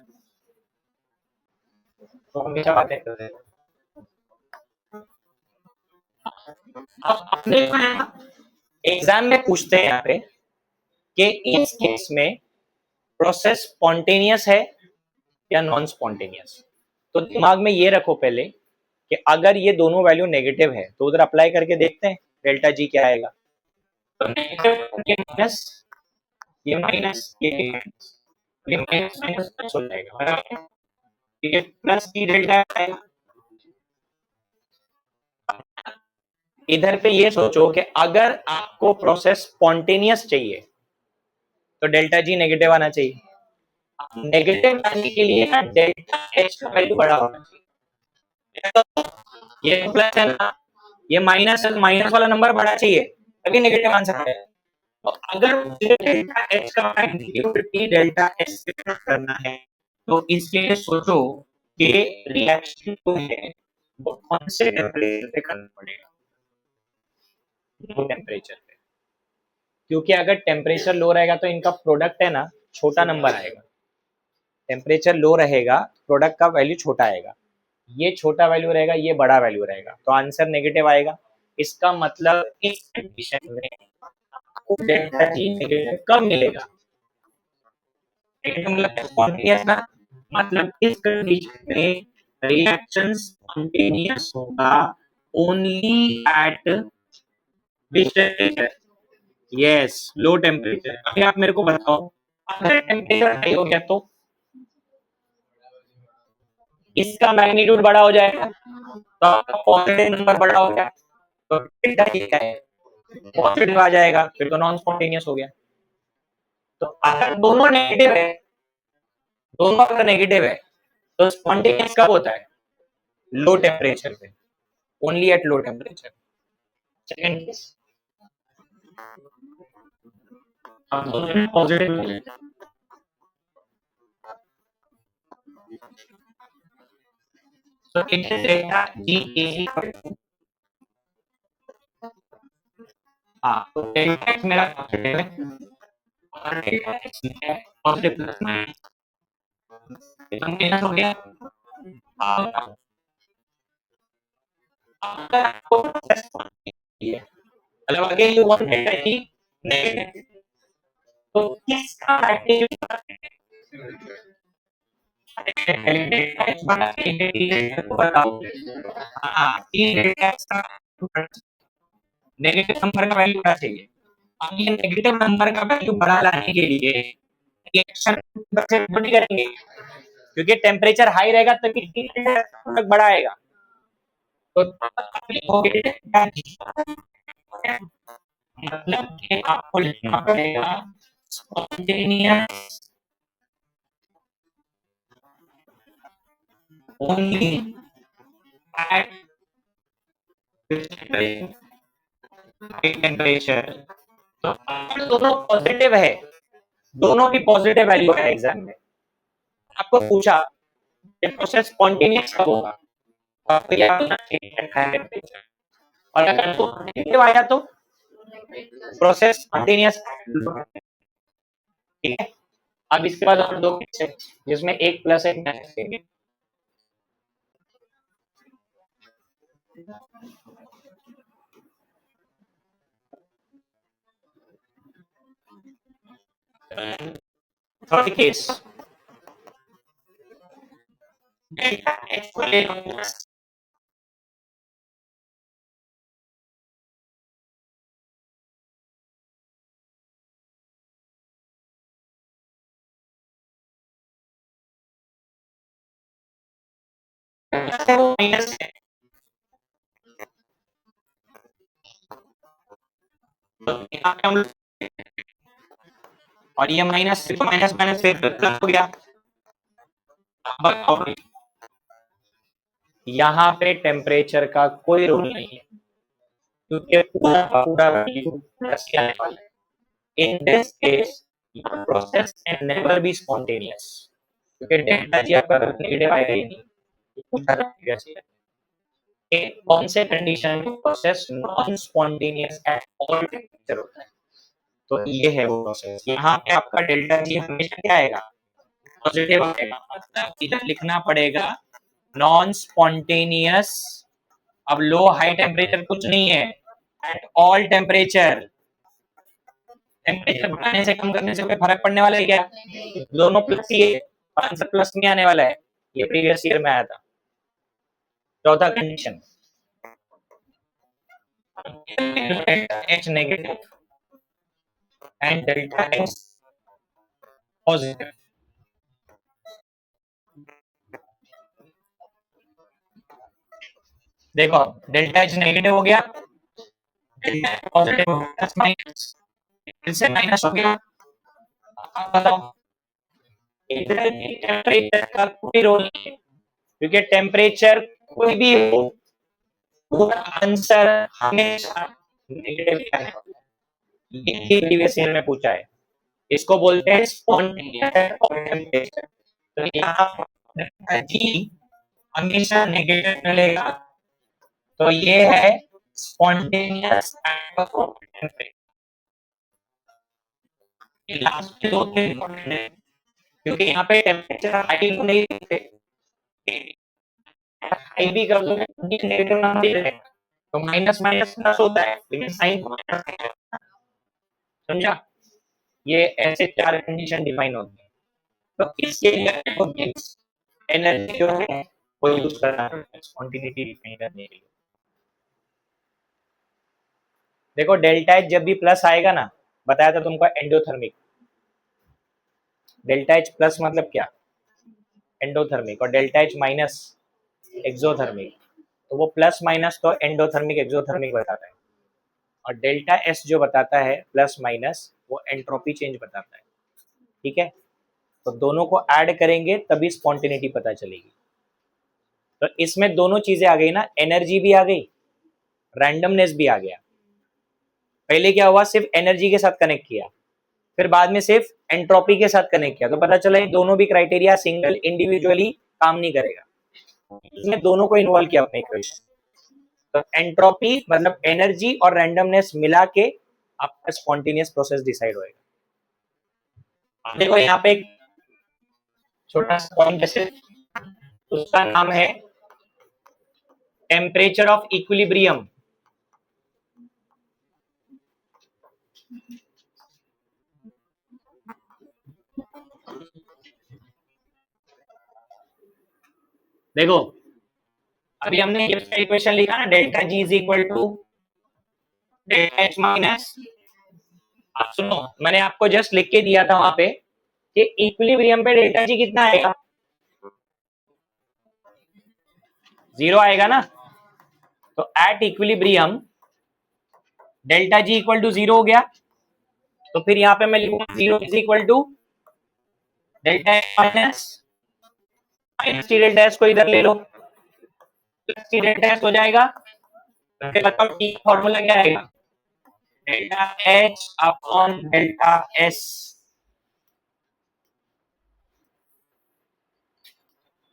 तो हमेशा बातें करते हैं। अब अपने एग्जाम में पूछते हैं यहाँ पे कि इस केस में प्रोसेस स्पॉन्टेनियस है या नॉन स्पॉन्टेनियस। तो दिमाग में ये रखो पहले कि अगर ये दोनों वैल्यू नेगेटिव है तो उधर अप्लाई करके देखते हैं डेल्टा जी क्या आएगा। तो नेगेटिव ये माइनस, ये माइनस, ये माइनस माइनस प्लस हो जाएगा, ये प्लस की डेल्टा आएगा। इधर पे ये सोचो कि अगर आपको प्रोसेस स्पॉन्टेनियस चाहिए तो डेल्टा जी नेगेटिव आना चाहिए। नेगेटिव आने के लिए ना डेल्टा एच का वैल्यू बड़ा होना चाहिए। ये प्लस है ना, ये माइनस है, माइनस वाला नंबर बड़ा चाहिए तभी नेगेटिव आंसर आएगा। तो अगर मुझे डेल्टा एच का नेगेटिविटी डेल्टा एच से करना है तो इसके लिए सोचो कि रिएक्शन जो है वो कौन से टेम्परेचर पे करना पड़ेगा, लो टेम्परेचर पे। क्योंकि अगर टेम्परेचर लो रहेगा तो इनका प्रोडक्ट है ना छोटा नंबर आएगा, टेम्परेचर लो रहेगा प्रोडक्ट का वैल्यू छोटा आएगा, ये छोटा वैल्यू रहेगा ये बड़ा वैल्यू रहेगा तो आंसर नेगेटिव आएगा। इसका मतलब इस कंडीशन में आपको डेल्टा जी नेगेटिव कब मिलेगा, नेगेटिव मतलब स्पॉन्टेनियस ना, मतलब इस कंडीशन में रिएक्शन स्पॉन्टेनियस होगा only eight which temperature, yes low temperature. अभी आप मेरे को बताओ अगर टेम्परेचर हाई हो गया तो इसका मैग्नीट्यूड बड़ा हो जाएगा तो आपका पॉजिटिव नंबर बड़ा हो गया तो डेल्टा जी क्या है पॉजिटिव आ जाएगा, फिर तो नॉन स्पॉन्टेनियस हो गया। तो अगर दोनों नेगेटिव है, दोनों अगर नेगेटिव है तो स्पॉन्टेनियस कब होता है, लो टेम्परेचर पे, only at low temperature. Second case अब दोनों में पॉजिटिव हो गया तो it is delta G is equal to, हाँ तो डेल्टा एक्स मेरा पॉजिटिव है और डेल्टा एक्स है पॉजिटिव प्लस माइनस, तो माइनस हो गया। अब अगर आपको प्रोसेस है मतलब again you want delta G negative तो किसका मैग्नीट्यूड डेल्टा एक्स बड़ा है तो बताओ। हाँ ये डेल्टा एक्स का नेगेटिव नंबर का वैल्यू क्या चाहिए। अब ये नेगेटिव नंबर का वैल्यू बड़ा लाने के लिए रिएक्शन से नहीं करेंगे क्योंकि टेम्परेचर हाई रहेगा तभी प्रोडक्ट बड़ा आएगा। तो मतलब कि आपको लिखना पड़ेगा spontaneous only at high temperature. तो अगर दोनों पॉजिटिव है, दोनों की पॉजिटिव वैल्यू है एग्जाम में, आपको पूछा कि प्रोसेस स्पॉन्टेनियस कब होगा तो आपको याद होना चाहिए हाई टेम्परेचर, और अगर तो नेगेटिव आया तो प्रोसेस स्पॉन्टेनियस, ठीक है। अब इसके बाद और दो केस है जिसमें एक प्लस एक माइनस है। थर्ड केस डेल्टा एच को ले लो माइनस है, तो यहाँ पे हम लोग, और ये माइनस से तो माइनस माइनस फिर प्लस हो गया। अब बताओ, यहाँ पे टेम्परेचर का कोई रोल नहीं है, क्योंकि पूरा का पूरा वैल्यू प्लस के आने वाला है। In this case, your process can never be spontaneous, क्योंकि डेल्टा जी आपका नेगेटिव आएगा ही नहीं, पूछा था कैसे है। कौन से कंडीशन में process non spontaneous at all temperature होता है, तो ये है वो प्रोसेस। यहाँ पे आपका डेल्टा जी हमेशा क्या आएगा, पॉजिटिव आएगा, मतलब इधर लिखना पड़ेगा नॉन स्पॉन्टेनियस। अब लो हाई टेम्परेचर कुछ नहीं है, एट ऑल टेम्परेचर। टेम्परेचर बढ़ाने से कम करने से कोई फर्क पड़ने वाला है क्या, दोनों प्लस ही है, आंसर प्लस में आने वाला है, ये प्रीवियस ईयर में आया था। चौथा condition, H negative and delta H positive. देखो डेल्टा H नेगेटिव हो गया, डेल्टा H पॉजिटिव हो गया, प्लस माइनस, फिर से माइनस हो गया। अब बताओ, इधर टेम्परेचर का कोई रोल नहीं है, क्योंकि टेम्परेचर कोई भी हो, पूरा आंसर हमेशा नेगेटिव आएगा। ये प्रीवियस ईयर में पूछा है, इसको बोलते हैं स्पॉन्टेनियस टेम्परेचर। तो यहाँ जी हमेशा नेगेटिव मिलेगा, तो ये है स्पॉन्टेनियस टेम्परेचर। लास्ट दो तीन इंपॉर्टेंट है, क्योंकि यहाँ पे टेम्परेचर हाई को नहीं देते, हाई भी कर दो नेगेटिव ना दे रहे, तो माइनस माइनस प्लस होता है, लेकिन साइन समझा। ये ऐसे चार कंडीशन डिफाइन होती है, तो इसके लिए एनर्जी जो है वो यूज करना पड़ता है स्पॉन्टेनिटी डिफाइन करने के लिए। देखो डेल्टा एच जब भी प्लस आएगा ना, बताया था तुमको एंडोथर्मिक, डेल्टा एच प्लस मतलब क्या, एंडोथर्मिक, और डेल्टा एच माइनस एक्सोथर्मिक। तो वो प्लस माइनस तो एंडोथर्मिक एक्सोथर्मिक बताता है, और डेल्टा एस जो बताता है प्लस माइनस, वो एंट्रोपी चेंज बताता है। ठीक है, तो दोनों को ऐड करेंगे तभी स्पॉन्टेनिटी पता चलेगी। तो इसमें दोनों चीजें आ गई ना, एनर्जी भी आ गई, रैंडमनेस भी आ गया। पहले क्या हुआ, सिर्फ एनर्जी के साथ कनेक्ट किया, फिर बाद में सिर्फ एंट्रोपी के साथ कनेक्ट किया, तो पता चला ये दोनों भी क्राइटेरिया सिंगल इंडिविजुअली काम नहीं करेगा, इसमें दोनों को इन्वॉल्व किया अपने इक्वेशन। तो एंट्रोपी मतलब एनर्जी और रैंडमनेस मिला के आपका स्पॉन्टेनियस प्रोसेस डिसाइड होएगा। देखो यहाँ पे एक छोटा सा पॉइंट जैसे, उसका नाम है टेम्परेचर ऑफ इक्विलिब्रियम। देखो अभी हमने ये इक्वेशन लिखा ना, delta G is equal to delta H minus, आप सुनो मैंने आपको जस्ट लिख के दिया था वहां पे कि इक्विलिब्रियम पे डेल्टा जी कितना आएगा, 0 आएगा ना। तो at equilibrium delta G equal to 0 हो गया, तो फिर यहाँ पे मैं लिखूंगा 0 is equal to delta H minus T delta H को इधर ले लो, प्लस टी डेल्टा एच हो जाएगा। फिर बताओ टी फॉर्मूला क्या आएगा, delta H upon delta S.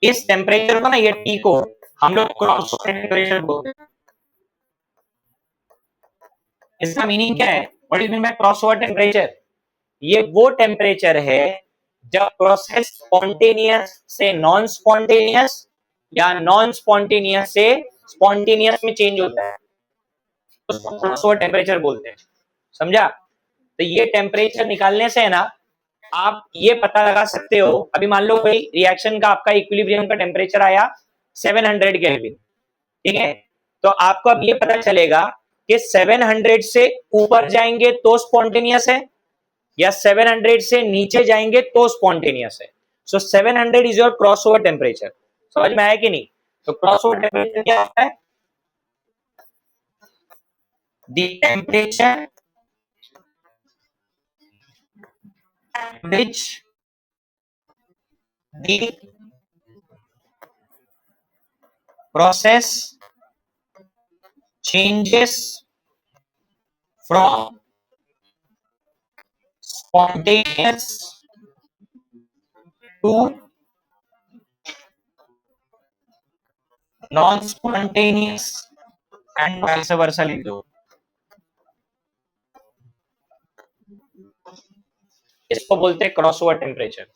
इस टेम्परेचर को ना, ये टी को हम लोग क्रॉस टेम्परेचर बोलते हैं। इसका मीनिंग क्या है, what is mean by cross over temperature, ये वो टेम्परेचर है जब प्रोसेस स्पॉन्टेनियस से नॉन स्पॉन्टेनियस या नॉन स्पॉन्टेनियस से स्पॉन्टेनियस में चेंज होता है, तो क्रॉस ओवर टेम्परेचर बोलते हैं। समझा, तो ये टेम्परेचर निकालने से है ना, आप ये पता लगा सकते हो। अभी मान लो कोई रिएक्शन का आपका इक्विलिब्रियम का टेम्परेचर आया 700 केल्विन, ठीक है, तो आपको अब ये पता चलेगा कि 700 से ऊपर जाएंगे तो स्पॉन्टेनियस है, या 700 से नीचे जाएंगे तो स्पॉन्टेनियस है। सो 700 is your cross over temperature. समझ में आया कि नहीं। तो क्रॉस ओवर टेम्परेचर क्या होता है? The temperature which the process changes from spontaneous to non-spontaneous and vice versa लिख दो। इसको बोलते हैं क्रॉस ओवर टेम्परेचर।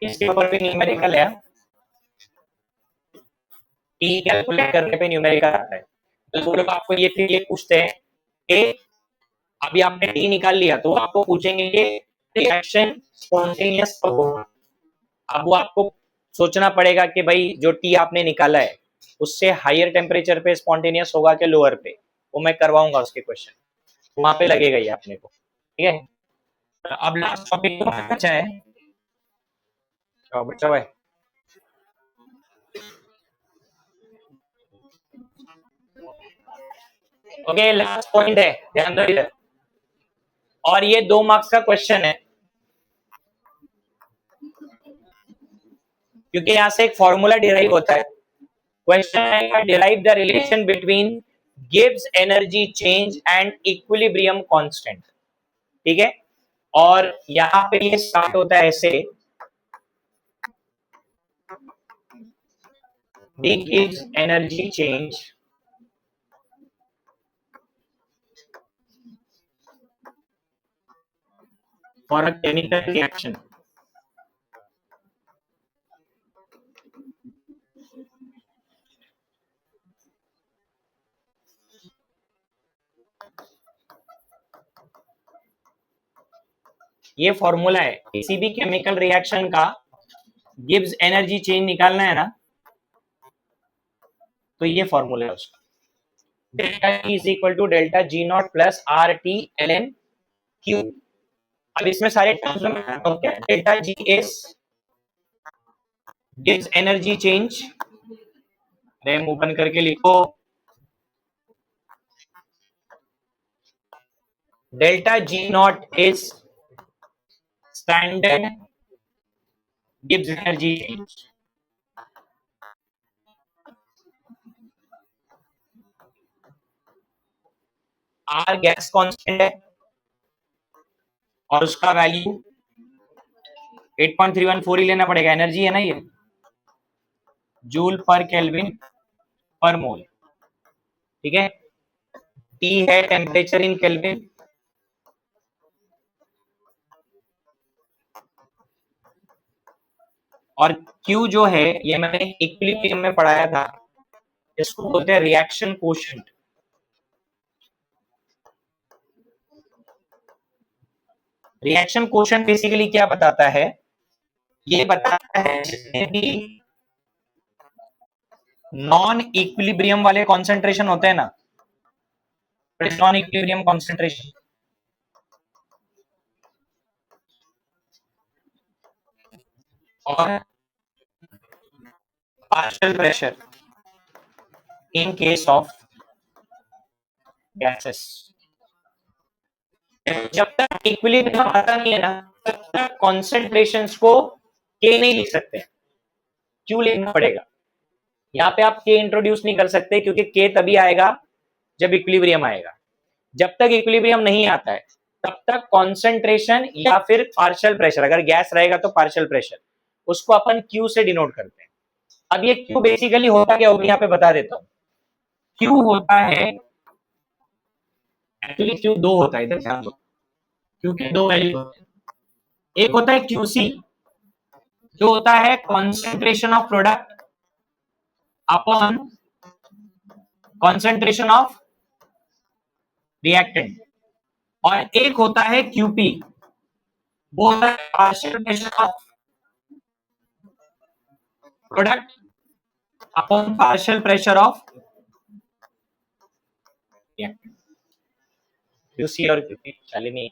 इसके ऊपर भी न्यूमेरिकल है, टी कैलकुलेट करने पे न्यूमेरिकल आता है। तो वो लोग आपको ये पूछते हैं कि अभी आपने टी निकाल लिया तो आपको पूछेंगे कि रिएक्शन स्पॉन्टेनियस कब होगा। अब वो आपको सोचना पड़ेगा कि भाई जो टी आपने निकाला है उससे हायर टेम्परेचर पे स्पॉन्टेनियस होगा कि लोअर पे, वो मैं करवाऊंगा उसके क्वेश्चन, वहां पे लगेगा ये अपने को। ठीक है, अब लास्ट टॉपिक तो बचा है, बचा हुआ है। ओके, लास्ट पॉइंट है, ध्यान दो इधर, और ये 2 मार्क्स का क्वेश्चन है, क्योंकि यहां से एक फॉर्मूला डिराइव होता है। क्वेश्चन आएगा, derive the relation between Gibbs energy change and equilibrium constant. ठीक है, और यहां पे ये स्टार्ट होता है ऐसे, Gibbs energy change for a chemical reaction. ये फॉर्मूला है, किसी भी केमिकल रिएक्शन का गिब्स एनर्जी चेंज निकालना है ना, तो ये फॉर्मूला है उसका, delta T is equal to delta G not plus R T L N Q. अब इसमें सारे टर्म्स में डेल्टा जी एस गिव्स एनर्जी चेंज, अरे मुंह बंद करके लिखो, delta G not is standard गिव्स energy change, R gas constant है और उसका वैल्यू 8.314 ही लेना पड़ेगा, एनर्जी है ना ये, जूल पर केल्विन पर मोल। ठीक है, टी है टेम्परेचर इन केल्विन, और Q जो है ये मैंने इक्विलिब्रियम में पढ़ाया था, इसको बोलते हैं reaction quotient. Reaction quotient basically क्या बताता है, ये बताता है जितने भी नॉन इक्विलिब्रियम वाले कॉन्सेंट्रेशन होते हैं ना, नॉन इक्विलिब्रियम कॉन्सेंट्रेशन, और partial pressure in case of gases, जब तक इक्विलिब्रियम आता नहीं है ना, तब तक कॉन्सेंट्रेशंस को के नहीं लिख सकते, क्यों लिखना पड़ेगा। यहाँ पे आप के इंट्रोड्यूस नहीं कर सकते, क्योंकि के तभी आएगा जब इक्विलिब्रियम आएगा। जब तक इक्विलिब्रियम नहीं आता है तब तक कॉन्सेंट्रेशन या फिर पार्शियल प्रेशर, अगर गैस रहेगा तो पार्शियल प्रेशर, उसको अपन क्यू से डिनोट करते हैं। अब ये क्यू बेसिकली होता क्या होगा, यहाँ पे बता देता हूँ। क्यू होता है, एक्चुअली क्यू दो होता है, इधर ध्यान दो, क्यू के दो वैल्यू होते हैं। एक होता है क्यूसी, जो होता है concentration of product upon concentration of reactant, और एक होता है क्यूपी, वो होता है partial pressure of product upon partial pressure of QC और QP शालिनी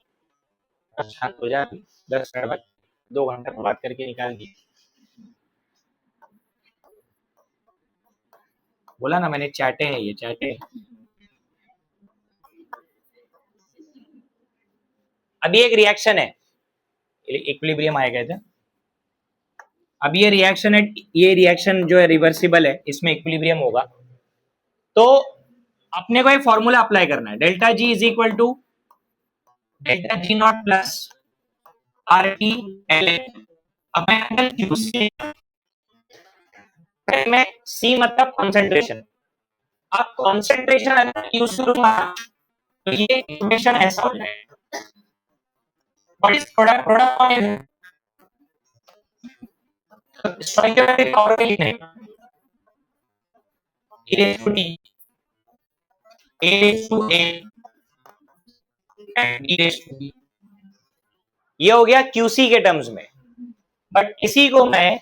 शांत हो जा, 10 मिनट बाद 2 घंटा तो बात करके निकाल दी। बोला ना मैंने, चैटे है ये, चैटे। अभी एक रिएक्शन है, इक्विलिब्रियम आएगा था। अभी ये रिएक्शन है, ये रिएक्शन जो है रिवर्सिबल है, इसमें इक्विलिब्रियम होगा। तो अपने को एक फॉर्मूला अप्लाई करना है, delta G is equal to delta G not plus R T L N. अब मैं अगर QC में C मतलब कॉन्सेंट्रेशन, अब कॉन्सेंट्रेशन अगर यूज करूंगा तो ये इक्वेशन ऐसा हो जाएगा। What is product, product stoichiometric power के लिखने e raised to d, a raised to a and e raised to b। ये हो गया QC के टर्म्स में, बट इसी को मैं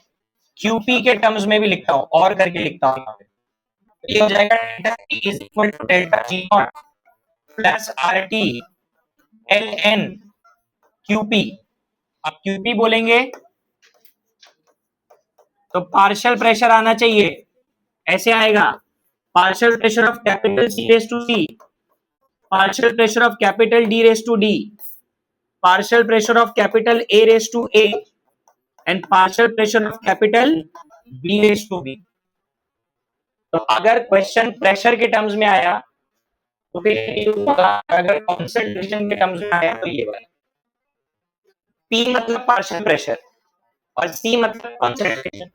QP के टर्म्स में भी लिखता हूं, और करके लिखता हूं यहाँ पे। ये हो जाएगा delta T is equal to delta G not plus RT ln QP। अब QP बोलेंगे तो पार्शियल प्रेशर आना चाहिए, ऐसे आएगा, partial pressure of capital C raise to C, partial pressure of capital D raise to D, partial pressure of capital A raise to A and partial pressure of capital B raise to B। तो अगर question pressure के terms में आया तो फिर ये होगा, अगर कॉन्सेंट्रेशन के टर्म्स में आया तो ये होगा। P मतलब पार्शियल प्रेशर और C मतलब कॉन्सेंट्रेशन।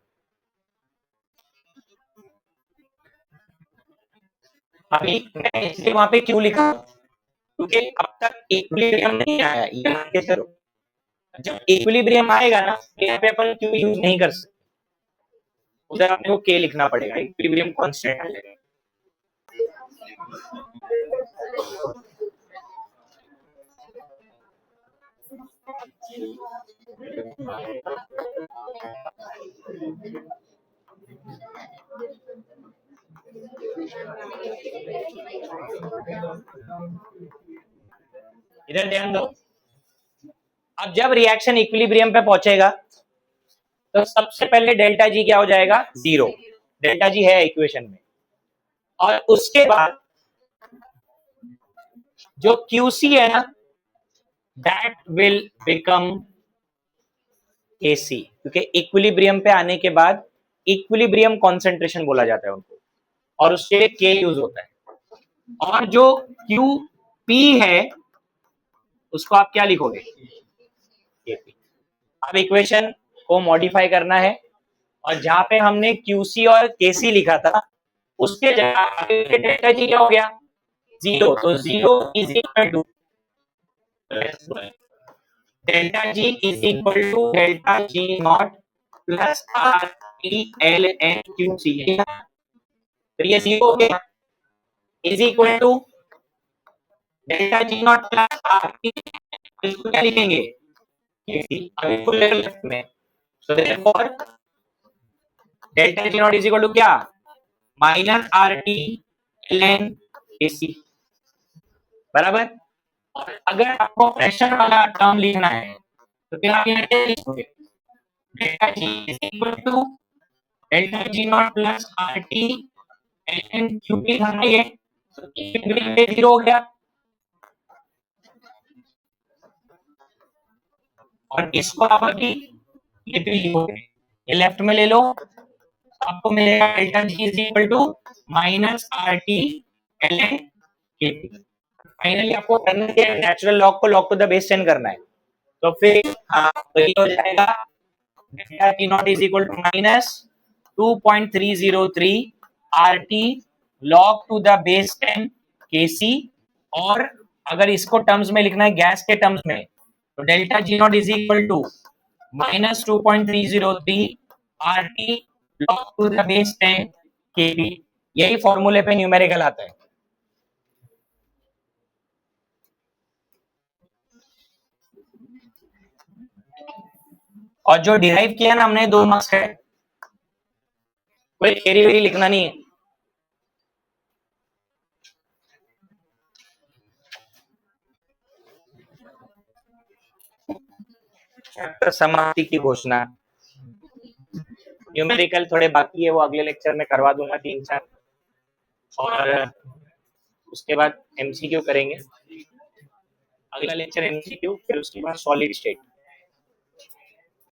अभी मैं इसलिए वहां पे क्यों लिखा, क्योंकि अब तक इक्विलिब्रियम नहीं आया, ये मान के चलो। जब इक्विलिब्रियम आएगा ना, यहाँ पे अपन क्यों यूज नहीं कर सकते, उधर अपने को के लिखना पड़ेगा, इक्विलिब्रियम कांस्टेंट आ जाएगा। इधर ध्यान दो, अब जब रिएक्शन इक्विलिब्रियम पे पहुंचेगा तो सबसे पहले डेल्टा जी क्या हो जाएगा, 0। डेल्टा जी है इक्वेशन में, और उसके बाद जो QC है ना, दैट विल बिकम KC, क्योंकि इक्विलिब्रियम पे आने के बाद इक्विलिब्रियम कॉन्सेंट्रेशन बोला जाता है उनको, और उसके लिए K यूज होता है। और जो QP है उसको आप क्या लिखोगे, KP। अब इक्वेशन को मॉडिफाई करना है, और जहां पे हमने QC और KC लिखा था उसके जगह डेल्टा जी क्या हो गया, 0। तो 0 is equal to delta G is equal to delta G not plus R T L N Q C. तो ये 0 हो गया, is equal to delta G not plus R T, इसको क्या लिखेंगे, अभी फुल लेफ्ट में। So therefore delta G not is equal to क्या, minus R T L N K C, बराबर। और अगर आपको प्रेशर वाला टर्म लिखना है तो फिर आप यहाँ क्या लिखोगे, delta G is equal to delta G not plus R T N Q P था ये, तो इक्विलिब्रियम पे 0 हो गया। और इसको आप अभी ये भी लिखोगे, ये लेफ्ट में ले लो, आपको मिलेगा delta G is equal to minus R T L N K P. Finally आपको करना है नेचुरल लॉग को लॉग टू द बेस 10 करना है, तो फिर वही हो जाएगा, delta T not is equal to minus 2.303 R T log to the base 10 K सी। और अगर इसको टर्म्स में लिखना है गैस के टर्म्स में, तो delta G not is equal to minus 2.303 R T log to the base 10 K P. यही फॉर्मूले पे न्यूमेरिकल आता है। और जो डिराइव किया ना हमने 2 मार्क्स है, कोई थ्योरी वेरी लिखना नहीं है। चैप्टर समाप्ति की घोषणा। न्यूमेरिकल थोड़े बाकी है, वो अगले लेक्चर में करवा दूंगा 3-4, और उसके बाद एमसीक्यू करेंगे। अगला लेक्चर एमसीक्यू, फिर उसके बाद सॉलिड स्टेट।